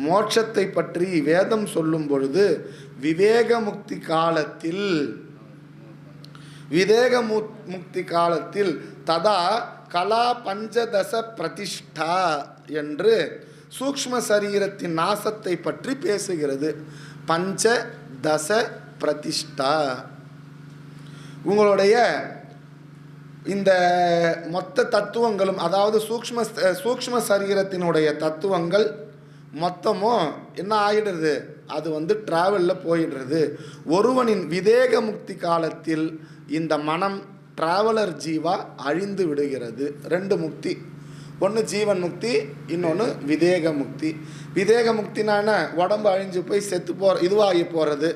மோட்சத்தை பற்றி வேதம் சொல்லும் பொழுது விவேக முக்தி காலத்தில் ததா கலா பஞ்சதச பிரதிஷ்டா என்று சூக்ஷ்ம சரீரத்தின் நாசத்தை பற்றி பேசுகிறது. பஞ்சதச பிரதிஷ்டா. உங்களுடைய இந்த மொத்த தத்துவங்களும், அதாவது சூக்ஷ்ம சரீரத்தினுடைய தத்துவங்கள் மொத்தமும் என்ன ஆகிடுறது? அது டிராவலில் போயிடுறது. ஒருவனின் விவேக முக்தி காலத்தில் இந்த மனம் டிராவலர் ஜீவா அழிந்து விடுகிறது. ரெண்டு முக்தி, ஒன்று ஜீவன் முக்தி, இன்னொன்று விதேக முக்தி. விதேக முக்தினா என்ன? உடம்பு அழிஞ்சு போய் செத்து இதுவாகி போகிறது.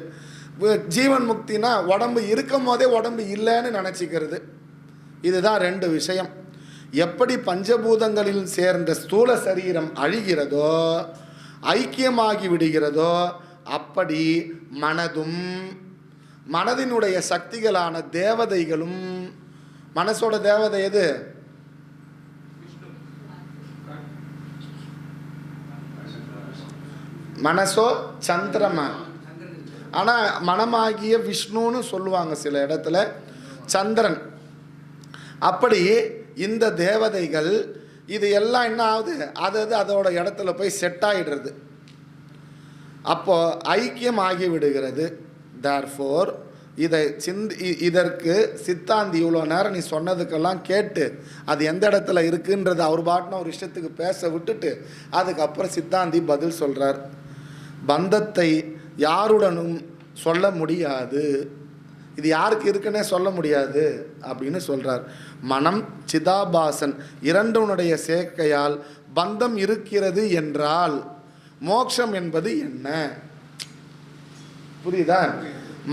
ஜீவன் முக்தினா உடம்பு இருக்கும் போதே உடம்பு இல்லைன்னு நினச்சிக்கிறது. இதுதான் ரெண்டு விஷயம். எப்படி பஞ்சபூதங்களில் சேர்ந்த ஸ்தூல சரீரம் அழிகிறதோ, ஐக்கியமாகி விடுகிறதோ, அப்படி மனதும் மனதினுடைய சக்திகளான தேவதைகளும். மனசோட தேவதை எது? மனசோ சந்திரமா. ஆனால் மனமாகிய விஷ்ணுன்னு சொல்லுவாங்க சில இடத்துல, சந்திரன். அப்படி இந்த தேவதைகள் இது எல்லாம் என்ன ஆகுது? அதோட இடத்துல போய் செட் ஆகிடுறது. அப்போ ஐக்கியம் ஆகி விடுகிறது. தேர்ஃபோர் இதற்கு சித்தாந்தி இவ்வளோ நேரம் நீ சொன்னதுக்கெல்லாம் கேட்டு அது எந்த இடத்துல இருக்குன்றது அவர் பாட்டுன்னு ஒரு இஷ்டத்துக்கு பேச விட்டுட்டு அதுக்கப்புறம் சித்தாந்தி பதில் சொல்கிறார். பந்தத்தை யாருடனும் சொல்ல முடியாது, இது யாருக்கு இருக்குன்னே சொல்ல முடியாது அப்படின்னு சொல்கிறார். மனம் சிதாபாசன் இரண்டனுடைய சேர்க்கையால் பந்தம் இருக்கிறது என்றால் மோட்சம் என்பது என்ன? புரியுதா?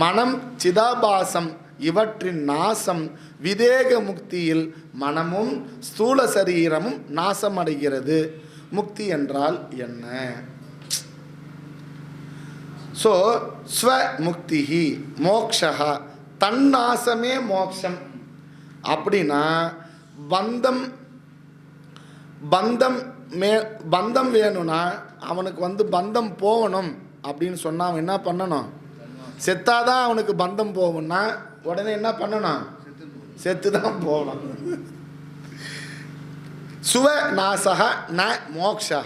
மனம் சிதாபாசம் இவற்றின் நாசம் விதேக முக்தியில் மனமும் ஸ்தூல சரீரமும் நாசமடைகிறது. முக்தி என்றால் என்ன? ஸோ ஸ்வமுக்திஹி மோக்ஷா, தன்னாசமே மோக்ஷம். அப்படின்னா பந்தம் வேணும்னா அவனுக்கு பந்தம் போகணும் அப்படின்னு சொன்னால் அவன் என்ன பண்ணணும்? செத்தாதான் அவனுக்கு பந்தம் போகும்னா உடனே என்ன பண்ணணும்? செத்து தான் போகணும். சுவநாசக ந மோக்ஷா,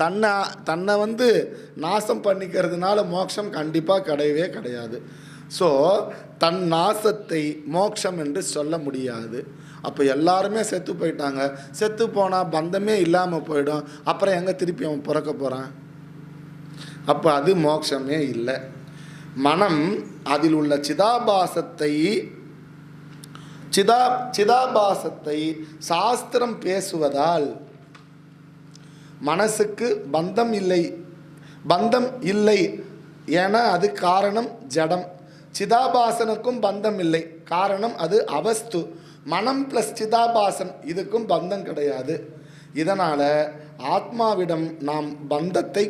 தன்னை வந்து நாசம் பண்ணிக்கிறதுனால மோட்சம் கண்டிப்பாக கிடையவே கிடையாது. ஸோ தன் நாசத்தை மோட்சம் என்று சொல்ல முடியாது. அப்போ எல்லாருமே செத்து போயிட்டாங்க. செத்து போனால் பந்தமே இல்லாமல் போயிடும். அப்புறம் எங்கே திருப்பி அவன் பிறக்க போகிறான்? அப்போ அது மோட்சமே இல்லை. மனம் அதில் உள்ள சிதாபாசத்தை சாஸ்திரம் பேசுவதால் மனசுக்கு பந்தம் இல்லை என அது காரணம் ஜடம். சிதாபாசனுக்கும் பந்தம் இல்லை, காரணம் அது அவஸ்து. மனம் ப்ளஸ் சிதாபாசன், இதுக்கும் பந்தம் கிடையாது. இதனால் ஆத்மாவிடம் நாம் பந்தத்தை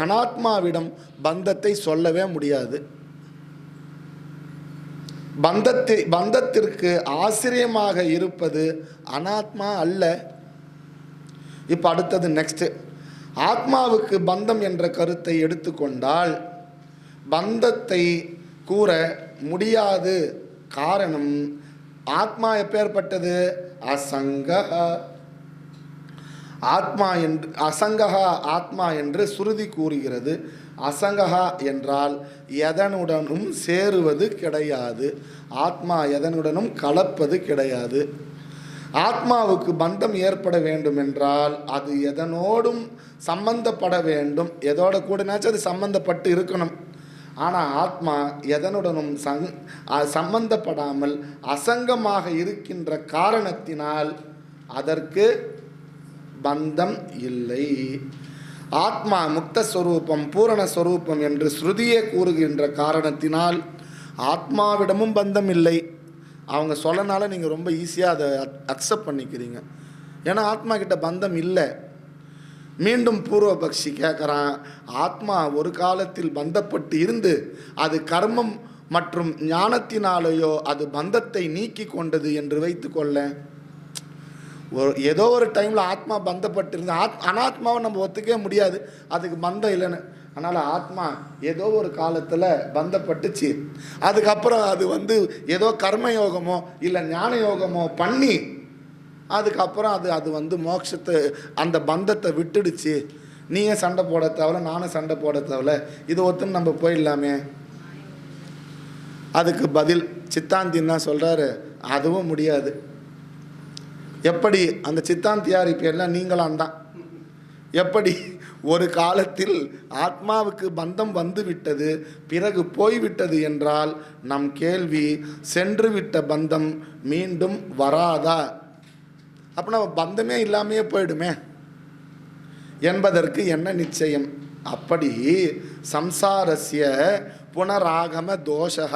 அனாத்மாவிடம் பந்தத்தை சொல்லவே முடியாது. பந்தத்திற்கு ஆசிரியமாக இருப்பது அனாத்மா அல்ல. இப்போ அடுத்தது நெக்ஸ்ட். ஆத்மாவுக்கு பந்தம் என்ற கருத்தை எடுத்துக்கொண்டால் பந்தத்தை கூற முடியாது. காரணம், ஆத்மா எப்பேற்பட்டது? அசங்கஹா ஆத்மா என்று சுருதி கூறுகிறது. அசங்கஹா என்றால் எதனுடனும் சேருவது கிடையாது. ஆத்மா எதனுடனும் கலப்பது கிடையாது. ஆத்மாவுக்கு பந்தம் ஏற்பட வேண்டும் என்றால் அது எதனோடும் சம்பந்தப்பட வேண்டும். எதோட கூடனாச்சும் அது சம்பந்தப்பட்டு இருக்கணும். ஆனால் ஆத்மா எதனுடனும் சம்பந்தப்படாமல் அசங்கமாக இருக்கின்ற காரணத்தினால் அதற்கு பந்தம் இல்லை. ஆத்மா முக்தஸ்வரூபம் பூரணஸ்வரூபம் என்று ஸ்ருதியே கூறுகின்ற காரணத்தினால் ஆத்மாவிடமும் பந்தம் இல்லை. அவங்க சொல்லனால நீங்கள் ரொம்ப ஈஸியாக அதை அக்செப்ட் பண்ணிக்கிறீங்க. ஏன்னா ஆத்மா கிட்ட பந்தம் இல்லை. மீண்டும் பூர்வபக்ஷி கேட்குறான், ஆத்மா ஒரு காலத்தில் பந்தப்பட்டு இருந்து அது கர்மம் மற்றும் ஞானத்தினாலேயோ அது பந்தத்தை நீக்கி கொண்டது என்று வைத்து கொள்ள. ஏதோ ஒரு டைமில் ஆத்மா பந்தப்பட்டிருந்து அனாத்மாவை நம்ம ஒத்துக்கவே முடியாது, அதுக்கு பந்தம் இல்லைன்னு. அதனால் ஆத்மா ஏதோ ஒரு காலத்தில் பந்தப்பட்டுச்சு. அதுக்கப்புறம் அது ஏதோ கர்மயோகமோ இல்லை ஞான யோகமோ பண்ணி அதுக்கப்புறம் அது மோட்சத்தை அந்த பந்தத்தை விட்டுடுச்சு. நீயே சண்டை போட தேவையில்ல, நானும் சண்டை போட தேவையில்ல, இது ஒத்துன்னு நம்ம போயிடலாமே. அதுக்கு பதில் சித்தாந்தின்னா சொல்கிறாரு, அதுவும் முடியாது. எப்படி அந்த சித்தாந்தி யார்? இப்போ எல்லாம் நீங்களாம் தான். எப்படி ஒரு காலத்தில் ஆத்மாவுக்கு பந்தம் வந்து விட்டது, பிறகு போய்விட்டது என்றால் நம் கேள்வி, சென்று விட்ட பந்தம் மீண்டும் வராதா? அப்போ நம்ம பந்தமே இல்லாமையே போயிடுமே என்பதற்கு என்ன நிச்சயம்? அப்படி சம்சாரஸ்ய புனராகம தோஷக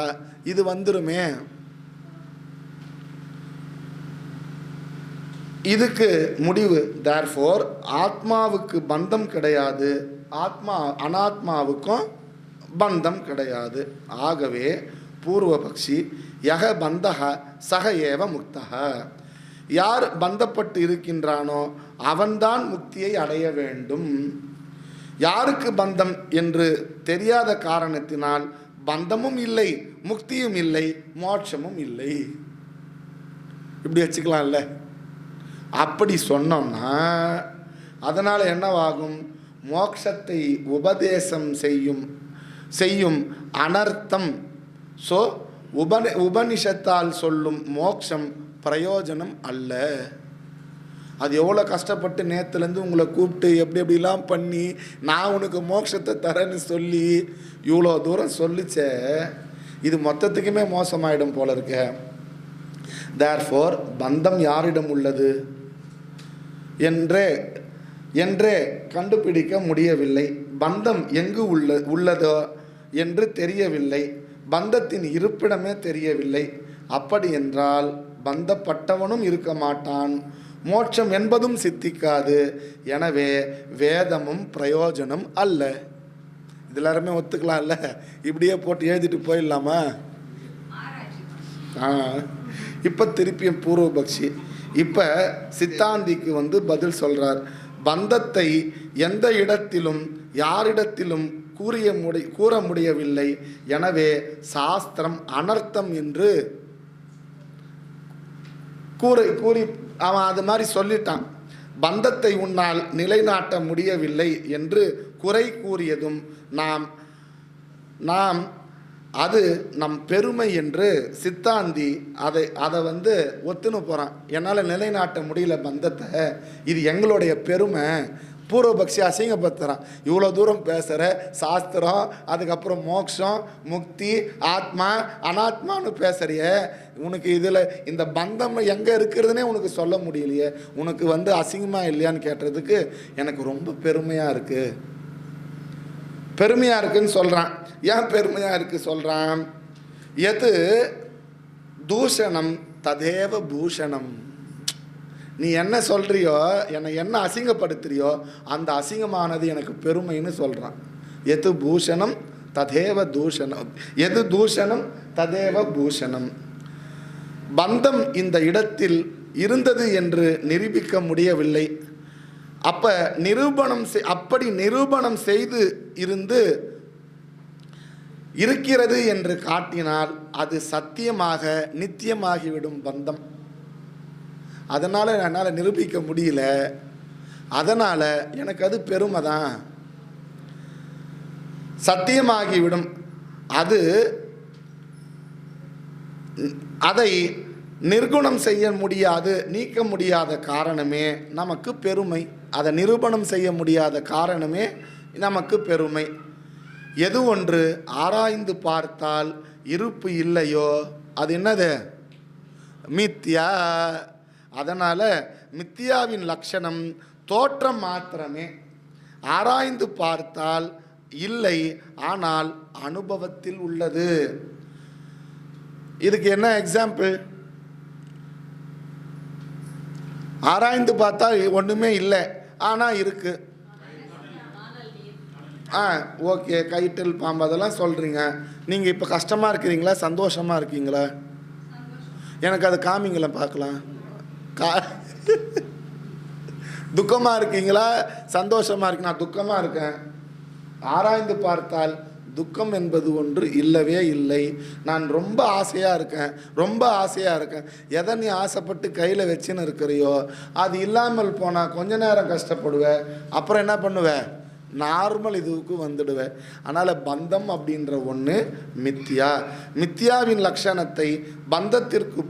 இது வந்துருமே. இதுக்கு முடிவு, தேர்ஃபோர் ஆத்மாவுக்கு பந்தம் கிடையாது, அனாத்மாவுக்கும் பந்தம் கிடையாது. ஆகவே பூர்வபக்ஷி யக பந்தக சக ஏவ முக்தக, யார் பந்தப்பட்டு இருக்கின்றானோ அவன்தான் முக்தியை அடைய வேண்டும். யாருக்கு பந்தம் என்று தெரியாத காரணத்தினால் பந்தமும் இல்லை, முக்தியும் இல்லை, மோட்சமும் இல்லை. இப்படி வச்சுக்கலாம்ல. அப்படி சொன்னோம்னா அதனால் என்னவாகும்? மோட்சத்தை உபதேசம் செய்யும் அனர்த்தம். ஸோ உபனிஷத்தால் சொல்லும் மோட்சம் பிரயோஜனம் அல்ல. அது எவ்வளோ கஷ்டப்பட்டு நேற்றுலேருந்து உங்களை கூப்பிட்டு எப்படிலாம் பண்ணி நான் உனக்கு மோட்சத்தை தரேன்னு சொல்லி இவ்வளோ தூரம் சொல்லிச்சே, இது மொத்தத்துக்குமே மோசமாயிடும் போல இருக்க. தேர்ஃபோர் பந்தம் யாரிடம் உள்ளது என்றே கண்டுபிடிக்க முடியவில்லை. பந்தம் எங்கு உள்ளதோ என்று தெரியவில்லை. பந்தத்தின் இருப்பிடமே தெரியவில்லை. அப்படி என்றால் பந்தப்பட்டவனும் இருக்க மாட்டான், மோட்சம் என்பதும் சித்திக்காது. எனவே வேதமும் பிரயோஜனம் அல்ல. இது எல்லாருமே ஒத்துக்கலாம்ல. இப்படியே போட்டு எழுதிட்டு போயிடலாமா? இப்போ திருப்பியும் பூர்வபக்ஷி இப்போ சித்தாந்திக்கு பதில் சொல்கிறார். பந்தத்தை எந்த இடத்திலும் யாரிடத்திலும் கூற முடியவில்லை. எனவே சாஸ்திரம் அனர்த்தம் என்று கூறி அவன் அது மாதிரி சொல்லிட்டான். பந்தத்தை உன்னால் நிலைநாட்ட முடியவில்லை என்று குறை கூறியதும் நாம் அது நம் பெருமை என்று சித்தாந்தி அதை ஒத்துன்னு போகிறான். என்னால் நிலைநாட்ட முடியல பந்தத்தை, இது எங்களுடைய பெருமை. பூர்வபக்ஷி அசிங்கப்படுத்துகிறான். இவ்வளோ தூரம் பேசுகிற சாஸ்திரம், அதுக்கப்புறம் மோட்சம், முக்தி, ஆத்மா, அனாத்மான்னு பேசுறிய, உனக்கு இதில் இந்த பந்தம் எங்கே இருக்கிறதுனே உனக்கு சொல்ல முடியலையே, உனக்கு அசிங்கமாக இல்லையான்னு கேட்டதுக்கு எனக்கு ரொம்ப பெருமையாக இருக்குன்னு சொல்கிறான். ஏன் பெருமையாக இருக்குது சொல்கிறான்? எது தூஷணம் ததேவ பூஷணம். நீ என்ன சொல்கிறியோ, என்னை என்ன அசிங்கப்படுத்துறியோ அந்த அசிங்கமானது எனக்கு பெருமைன்னு சொல்கிறான். எது பூஷணம் ததேவ தூஷணம், எது தூஷணம் ததேவ பூஷணம். பந்தம் இந்த இடத்தில் இருந்தது என்று நிரூபிக்க முடியவில்லை. அப்படி நிரூபணம் செய்து இருக்கிறது என்று காட்டினால் அது சத்தியமாக நித்தியமாகிவிடும் பந்தம். அதனால் என்னால் நிரூபிக்க முடியல, அதனால் எனக்கு அது பெருமை தான், சத்தியமாகிவிடும். அதை நிர்குணம் செய்ய முடியாது, நீக்க முடியாத காரணமே நமக்கு பெருமை. அதை நிரூபணம் செய்ய முடியாத காரணமே நமக்கு பெருமை. எது ஒன்று ஆராய்ந்து பார்த்தால் இருப்பு இல்லையோ அது என்னது? மித்யா. அதனால் மித்யாவின் லட்சணம் தோற்றம் மாத்திரமே. ஆராய்ந்து பார்த்தால் இல்லை, ஆனால் அனுபவத்தில் உள்ளது. இதுக்கு என்ன எக்ஸாம்பிள்? ஆராய்ந்து பார்த்தா ஒன்றுமே இல்லை, ஆனால் இருக்கு. ஓகே, கைட்டில் பாம்பு அதெல்லாம் சொல்கிறீங்க. நீங்கள் இப்போ கஷ்டமாக இருக்கிறீங்களா, சந்தோஷமாக இருக்கீங்களா? எனக்கு அது காமிங்களா பார்க்கலாம். துக்கமாக இருக்கீங்களா, சந்தோஷமாக இருக்கு? நான் துக்கமாக இருக்கேன். ஆராய்ந்து பார்த்தால் துக்கம் என்பது ஒன்று இல்லவே இல்லை. நான் ரொம்ப ஆசையாக இருக்கேன். எதை நீ ஆசைப்பட்டு கையில் வச்சுன்னு இருக்கிறியோ அது இல்லாமல் போனால் கொஞ்ச நேரம் கஷ்டப்படுவேன், அப்புறம் என்ன பண்ணுவேன்? நார்மல் இதுவுக்கு வந்துடுவேன். அதனால் பந்தம் அப்படின்ற ஒன்று மித்யா. மித்யாவின் லட்சணத்தை பந்தத்திற்கு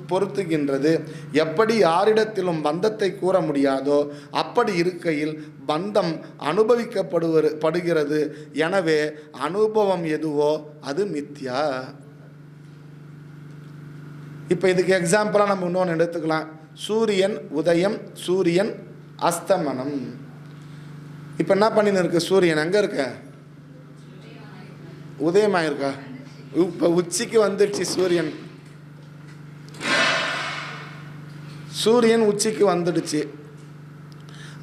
பொருத்துகின்றது. எப்படி யாரிடத்திலும் பந்தத்தை கூற முடியாதோ அப்படி இருக்கையில் பந்தம் அனுபவிக்கப்படுகிறது. எனவே அனுபவம் எதுவோ அது மித்யா. இப்போ இதுக்கு எக்ஸாம்பிளாக நம்ம இன்னொன்று எடுத்துக்கலாம். சூரியன் உதயம், சூரியன் அஸ்தமனம். இப்போ என்ன பண்ணின்னு இருக்கு? சூரியன் எங்கே இருக்க? உதயமாயிருக்கா? இப்போ உச்சிக்கு வந்துடுச்சு சூரியன் உச்சிக்கு வந்துடுச்சு.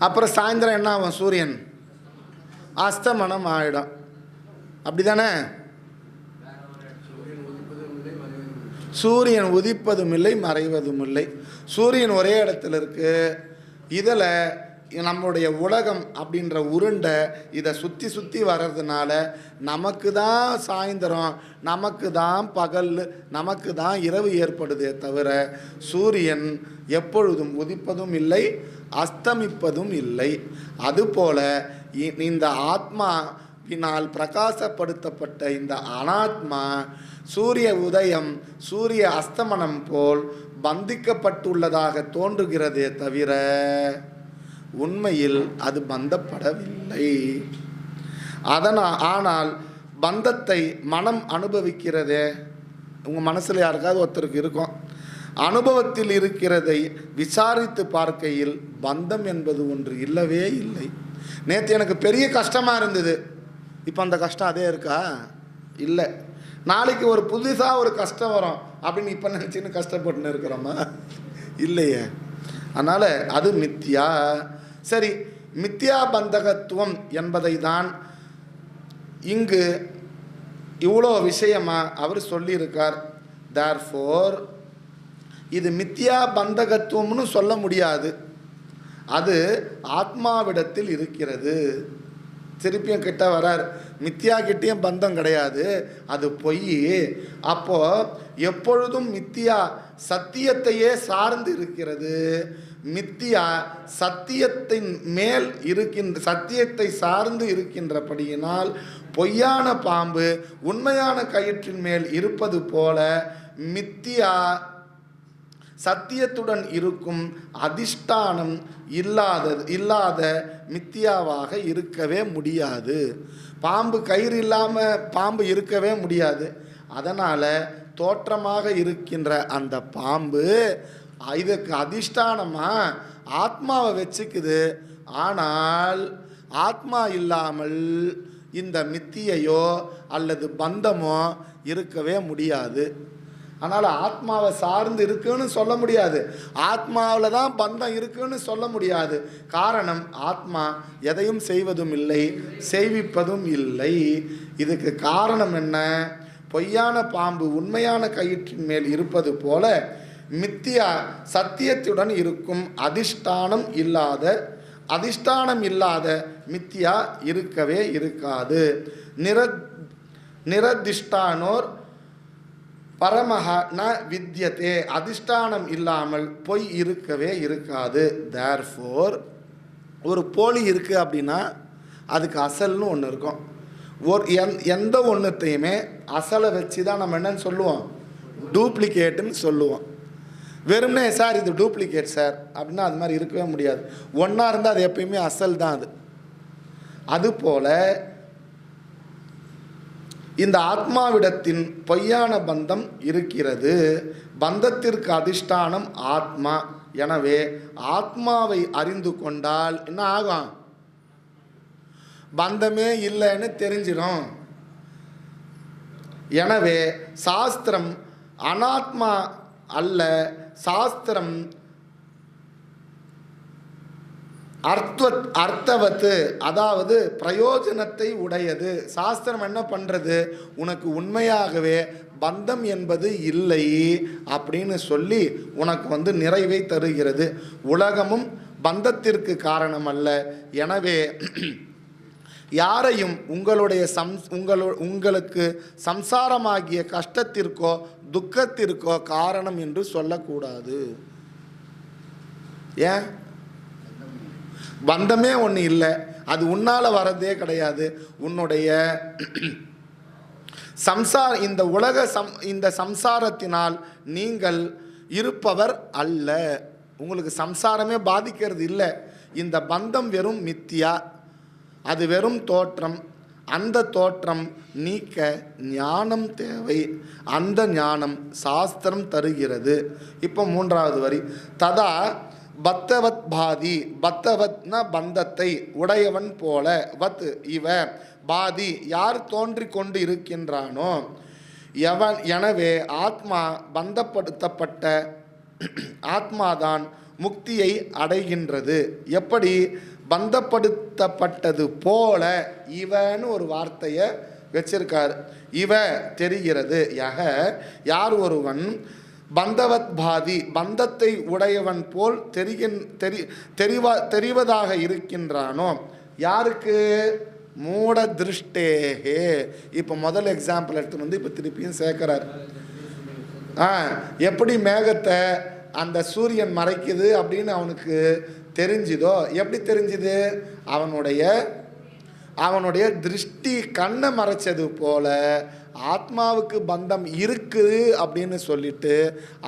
அப்புறம் சாயந்தரம் என்ன ஆகும்? சூரியன் அஸ்தமனம் ஆகிடும். அப்படி தானே? சூரியன் உதிப்பதும் இல்லை, மறைவதும் இல்லை. சூரியன் ஒரே இடத்துல இருக்கு. இதில் நம்மளுடைய உலகம் அப்படின்ற உருண்டை இதை சுற்றி வர்றதுனால நமக்கு தான் சாயந்தரம், நமக்கு தான் பகல், நமக்கு தான் இரவு ஏற்படுதே தவிர சூரியன் எப்பொழுதும் உதிப்பதும் இல்லை, அஸ்தமிப்பதும் இல்லை. அதுபோல இந்த ஆத்மாவினால் பிரகாசப்படுத்தப்பட்ட இந்த அனாத்மா சூரிய உதயம், சூரிய அஸ்தமனம் போல் பந்திக்கப்பட்டுள்ளதாக தோன்றுகிறதே தவிர உண்மையில் அது பந்தப்படவில்லை. ஆனால் பந்தத்தை மனம் அனுபவிக்கிறதே. உங்கள் மனசில் யாருக்காவது ஒருத்தருக்கு இருக்கும். அனுபவத்தில் இருக்கிறதை விசாரித்து பார்க்கையில் பந்தம் என்பது ஒன்று இல்லவே இல்லை. நேற்று எனக்கு பெரிய கஷ்டமாக இருந்தது, இப்போ அந்த கஷ்டம் அதே இருக்கா? இல்லை. நாளைக்கு ஒரு புதுசாக ஒரு கஷ்டம் வரும் அப்படின்னு இப்போ நினச்சின்னு கஷ்டப்பட்டுன்னு இருக்கிறோமா? இல்லையே. அதனால் அது மித்யா. சரி, மித்யா பந்தகத்துவம் என்பதை தான் இங்கு இவ்வளோ விஷயமாக அவர் சொல்லியிருக்கார். தேர்ஃபோர் இது மித்யா பந்தகத்துவம்னு சொல்ல முடியாது, அது ஆத்மாவிடத்தில் இருக்கிறது. திருப்பியும் கிட்ட வரார். மித்தியா கிட்டேயும் பந்தம் கிடையாது, அது பொய். அப்போ எப்பொழுதும் மித்தியா சத்தியத்தையே சார்ந்து இருக்கிறது. மித்தியா சத்தியத்தின் மேல் சத்தியத்தை சார்ந்து இருக்கின்றபடியினால் பொய்யான பாம்பு உண்மையான கயிற்றின் மேல் இருப்பது போல மித்தியா சத்தியத்துடன் இருக்கும் அதிஷ்டானம் இல்லாத மித்தியாவாக இருக்கவே முடியாது. பாம்பு கயிறு இல்லாமல் பாம்பு இருக்கவே முடியாது. அதனால் தோற்றமாக இருக்கின்ற அந்த பாம்பு இதுக்கு அதிஷ்டானமாக ஆத்மாவை வச்சுக்குது. ஆனால் ஆத்மா இல்லாமல் இந்த மித்தியையோ அல்லது பந்தமோ இருக்கவே முடியாது. அதனால் ஆத்மாவை சார்ந்து இருக்குன்னு சொல்ல முடியாது, ஆத்மாவில் தான் பந்தம் இருக்குன்னு சொல்ல முடியாது. காரணம், ஆத்மா எதையும் செய்வதும் இல்லை, செய்விப்பதும் இல்லை. இதுக்கு காரணம் என்ன? பொய்யான பாம்பு உண்மையான கயிற்றின் மேல் இருப்பது போல மித்தியா சத்தியத்துடன் இருக்கும் அதிஷ்டானம் இல்லாத மித்தியா இருக்கவே இருக்காது. நிரதிஷ்டானோர் பரமஹ ந வித்யதே. அதிஷ்டானம் இல்லாமல் பொய் இருக்கவே இருக்காது. தேர்ஃபோர் ஒரு போலி இருக்குது அப்படின்னா அதுக்கு அசல்னு ஒன்று இருக்கும். எந்த ஒன்றுத்தையுமே அசலை வச்சு தான் நம்ம என்னன்னு சொல்லுவோம்? டூப்ளிகேட்டுன்னு சொல்லுவோம். வெறும்னே சார் இது டூப்ளிகேட் சார் அப்படின்னா அது மாதிரி இருக்கவே முடியாது. ஒன்றா இருந்தால் அது எப்பயுமே அசல் தான். அதுபோல் இந்த ஆத்மாவிடத்தின் பொய்யான பந்தம் இருக்கிறது. பந்தத்திற்கு அதிஷ்டானம் ஆத்மா. எனவே ஆத்மாவை அறிந்து கொண்டால் என்ன ஆகும்? பந்தமே இல்லைன்னு தெரிஞ்சிடும். எனவே சாஸ்திரம் அனாத்மா அல்ல, சாஸ்திரம் அர்த்தவத்து, அதாவது பிரயோஜனத்தை உடையது. சாஸ்திரம் என்ன பண்ணுறது? உனக்கு உண்மையாகவே பந்தம் என்பது இல்லை அப்படின்னு சொல்லி உனக்கு நிறைவை தருகிறது. உலகமும் பந்தத்திற்கு காரணம் அல்ல. எனவே யாரையும் உங்களுக்கு சம்சாரமாகிய கஷ்டத்திற்கோ துக்கத்திற்கோ காரணம் என்று சொல்லக்கூடாது. ஏன்? பந்தமே ஒன்று இல்லை, அது உன்னால் வரதே கிடையாது. உன்னுடைய இந்த சம்சாரத்தினால் நீங்கள் இருப்பவர் அல்ல. உங்களுக்கு சம்சாரமே பாதிக்கிறது இல்லை. இந்த பந்தம் வெறும் மித்தியா, அது வெறும் தோற்றம். அந்த தோற்றம் நீக்க ஞானம் தேவை. அந்த ஞானம் சாஸ்திரம் தருகிறது. இப்போ 3வது வரி, ததா பத்தவத் பாதி. பத்தவத்னா பந்தத்தை உடையவன் போல, வத் இவ பாதி யார் தோன்றி கொண்டு இருக்கின்றானோ எவன். எனவே ஆத்மா பந்தப்படுத்தப்பட்ட ஆத்மாதான் முக்தியை அடைகின்றது. எப்படி? பந்தப்படுத்தப்பட்டது போல இவன்னு ஒரு வார்த்தையை வச்சிருக்கார். இவ தெரிகிறது. யார் ஒருவன் பந்தவத் பாதி பந்தத்தை உடையவன் போல் தெரிவதாக இருக்கின்றானோ. யாருக்கு? மூட திருஷ்டேகே. இப்போ முதல் எக்ஸாம்பிள் எடுத்து இப்போ திருப்பியும் சேர்க்கிறார். எப்படி மேகத்தை அந்த சூரியன் மறைக்குது அப்படின்னு அவனுக்கு தெரிஞ்சுதோ? எப்படி தெரிஞ்சுது? அவனுடைய திருஷ்டி கண்ணை மறைச்சது போல ஆத்மாவுக்கு பந்தம் இருக்குது அப்படின்னு சொல்லிட்டு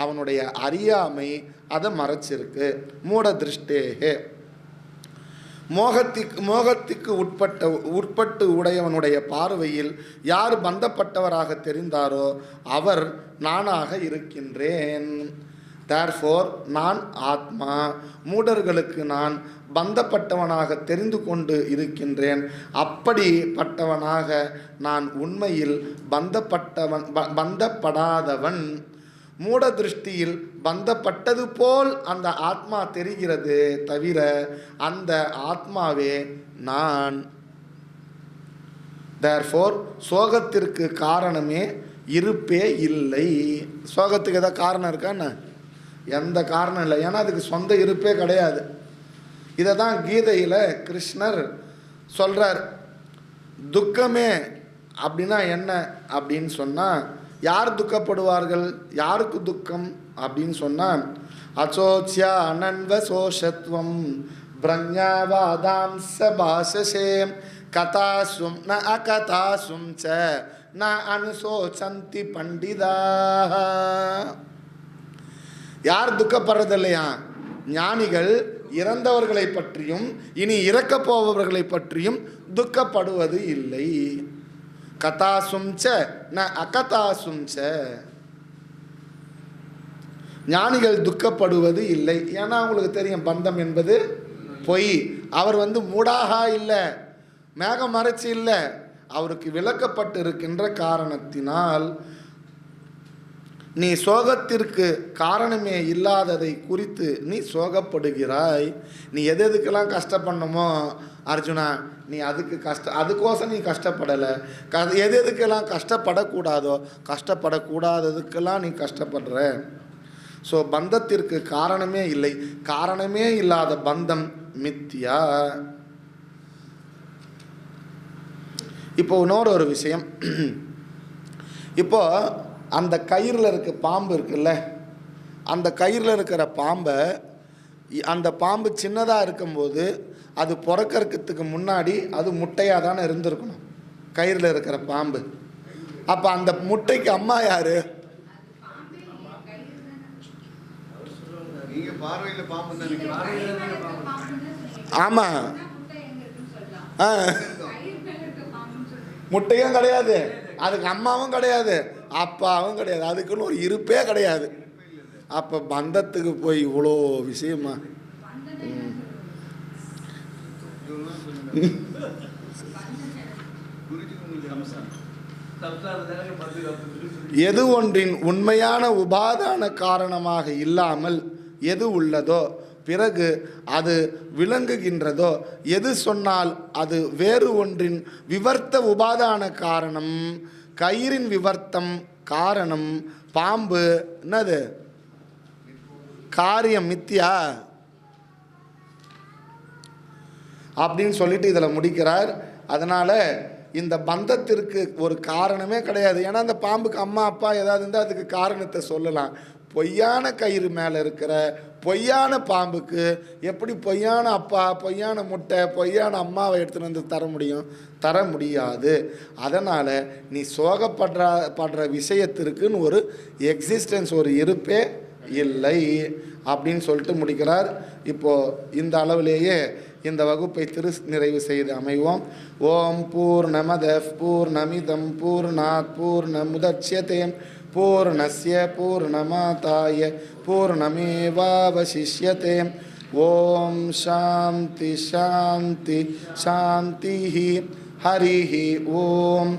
அவனுடைய அறியாமை அதை மறைச்சிருக்கு. மூட திருஷ்டேகே. மோகத்துக்கு உட்பட்டு உடையவனுடைய பார்வையில் யார் பந்தப்பட்டவராக தெரிந்தாரோ அவர் நானாக இருக்கின்றேன். தேர்ஃபோர் நான் ஆத்மா. மூடர்களுக்கு நான் பந்தப்பட்டவனாக தெரிந்து கொண்டு இருக்கின்றேன். அப்படிப்பட்டவனாக நான் உண்மையில் பந்தப்படாதவன். மூட திருஷ்டியில் பந்தப்பட்டது போல் அந்த ஆத்மா தெரிகிறது, தவிர அந்த ஆத்மாவே நான். தேர்ஃபோர் சோகத்திற்கு காரணமே இருப்பே இல்லை. சோகத்துக்கு ஏதாவது காரணம் இருக்கான்னு? எந்த காரணம் இல்லை. ஏன்னா அதுக்கு சொந்த இருப்பே கிடையாது. இதை தான் கீதையில் கிருஷ்ணர் சொல்கிறார். துக்கமே அப்படின்னா என்ன அப்படின்னு சொன்னால், யார் துக்கப்படுவார்கள், யாருக்கு துக்கம் அப்படின்னு சொன்னால், அசோச்சியா அனன்வ சோஷத்வம் பிரஞ்ஞாவாதாம்ச பாசசே கதாசும் ந அகதாசும் ச ந அனுசோச்சந்தி பண்டிதாக. யார் துக்கப்படுறது இல்லையா? ஞானிகள் இறந்தவர்களை பற்றியும் இனி இறக்கப் போபவர்களை பற்றியும் துக்கப்படுவது இல்லை. கதாசும் ச ந அகதாசும் ச. ஞானிகள் துக்கப்படுவது இல்லை. ஏன்னா அவங்களுக்கு தெரியும் பந்தம் என்பது பொய். அவர் மூடாகா இல்லை, மேகம் மறைச்சி இல்லை, அவருக்கு விளக்கப்பட்டு இருக்கின்ற காரணத்தினால் நீ சோகத்திற்கு காரணமே இல்லாததை குறித்து நீ சோகப்படுகிறாய். நீ எது எதுக்கெல்லாம் கஷ்டப்படணுமோ அர்ஜுனா, நீ அதுக்கோசம் நீ கஷ்டப்படலை. எது எதுக்கெல்லாம் கஷ்டப்படக்கூடாதோ, கஷ்டப்படக்கூடாததுக்கெல்லாம் நீ கஷ்டப்படுற. ஸோ பந்தத்திற்கு காரணமே இல்லை. காரணமே இல்லாத பந்தம் மித்தியா. இப்போ இன்னொரு விஷயம், இப்போ அந்த கயிறில் இருக்க பாம்பு இருக்குல்ல, அந்த கயிறில் இருக்கிற பாம்பை, அந்த பாம்பு சின்னதாக இருக்கும்போது அது பிறக்கிறதுக்கு முன்னாடி அது முட்டையாக தானே இருந்திருக்கணும், கயிறில் இருக்கிற பாம்பு. அப்போ அந்த முட்டைக்கு அம்மா யாரு? ஆமாம், முட்டையும் கிடையாது, அதுக்கு அம்மாவும் கிடையாது, அப்பாவும் கிடையாது, அதுக்குன்னு ஒரு இருப்பே கிடையாது. அப்போ பந்தத்துக்கு போய் இவ்வளோ விஷயமா? எது ஒன்றின் உண்மையான உபாதான காரணமாக இல்லாமல் எது உள்ளதோ, பிறகு அது விளங்குகின்றதோ, எது சொன்னால் அது வேறு ஒன்றின் விவர்த்த உபாதான காரணம். கயிறின் விவர்த்தம் காரணம், பாம்பு என்னது காரியம் மித்தியா அப்படின்னு சொல்லிட்டு இதில் முடிக்கிறார். அதனால் இந்த பந்தத்திற்கு ஒரு காரணமே கிடையாது. ஏன்னா அந்த பாம்புக்கு அம்மா அப்பா ஏதாவது இருந்தால் அதுக்கு காரணத்தை சொல்லலாம். பொய்யான கயிறு மேலே இருக்கிற பொய்யான பாம்புக்கு எப்படி பொய்யான அப்பா, பொய்யான முட்டை, பொய்யான அம்மாவை எடுத்துகிட்டு வந்து தர முடியும்? தர முடியாது. அதனால் நீ சோகப்படுற விஷயத்திற்குன்னு ஒரு எக்ஸிஸ்டன்ஸ், ஒரு இருப்பே இல்லை அப்படின்னு சொல்லிட்டு முடிக்கிறார். இப்போது இந்த அளவிலேயே இந்த வகுப்பை நிறைவு செய்து அமைவோம். ஓம் பூர்ணமத பூர்ணமிதம் பூர்ணாத் பூர்ணமுதச்யதே பூர்ணஸ்ய பூர்ணமாதாய பூர்ணமேவாவசிஷ்யதே. ஓம் சாந்தி சாந்தி சாந்தி. ஹரி ஓம்.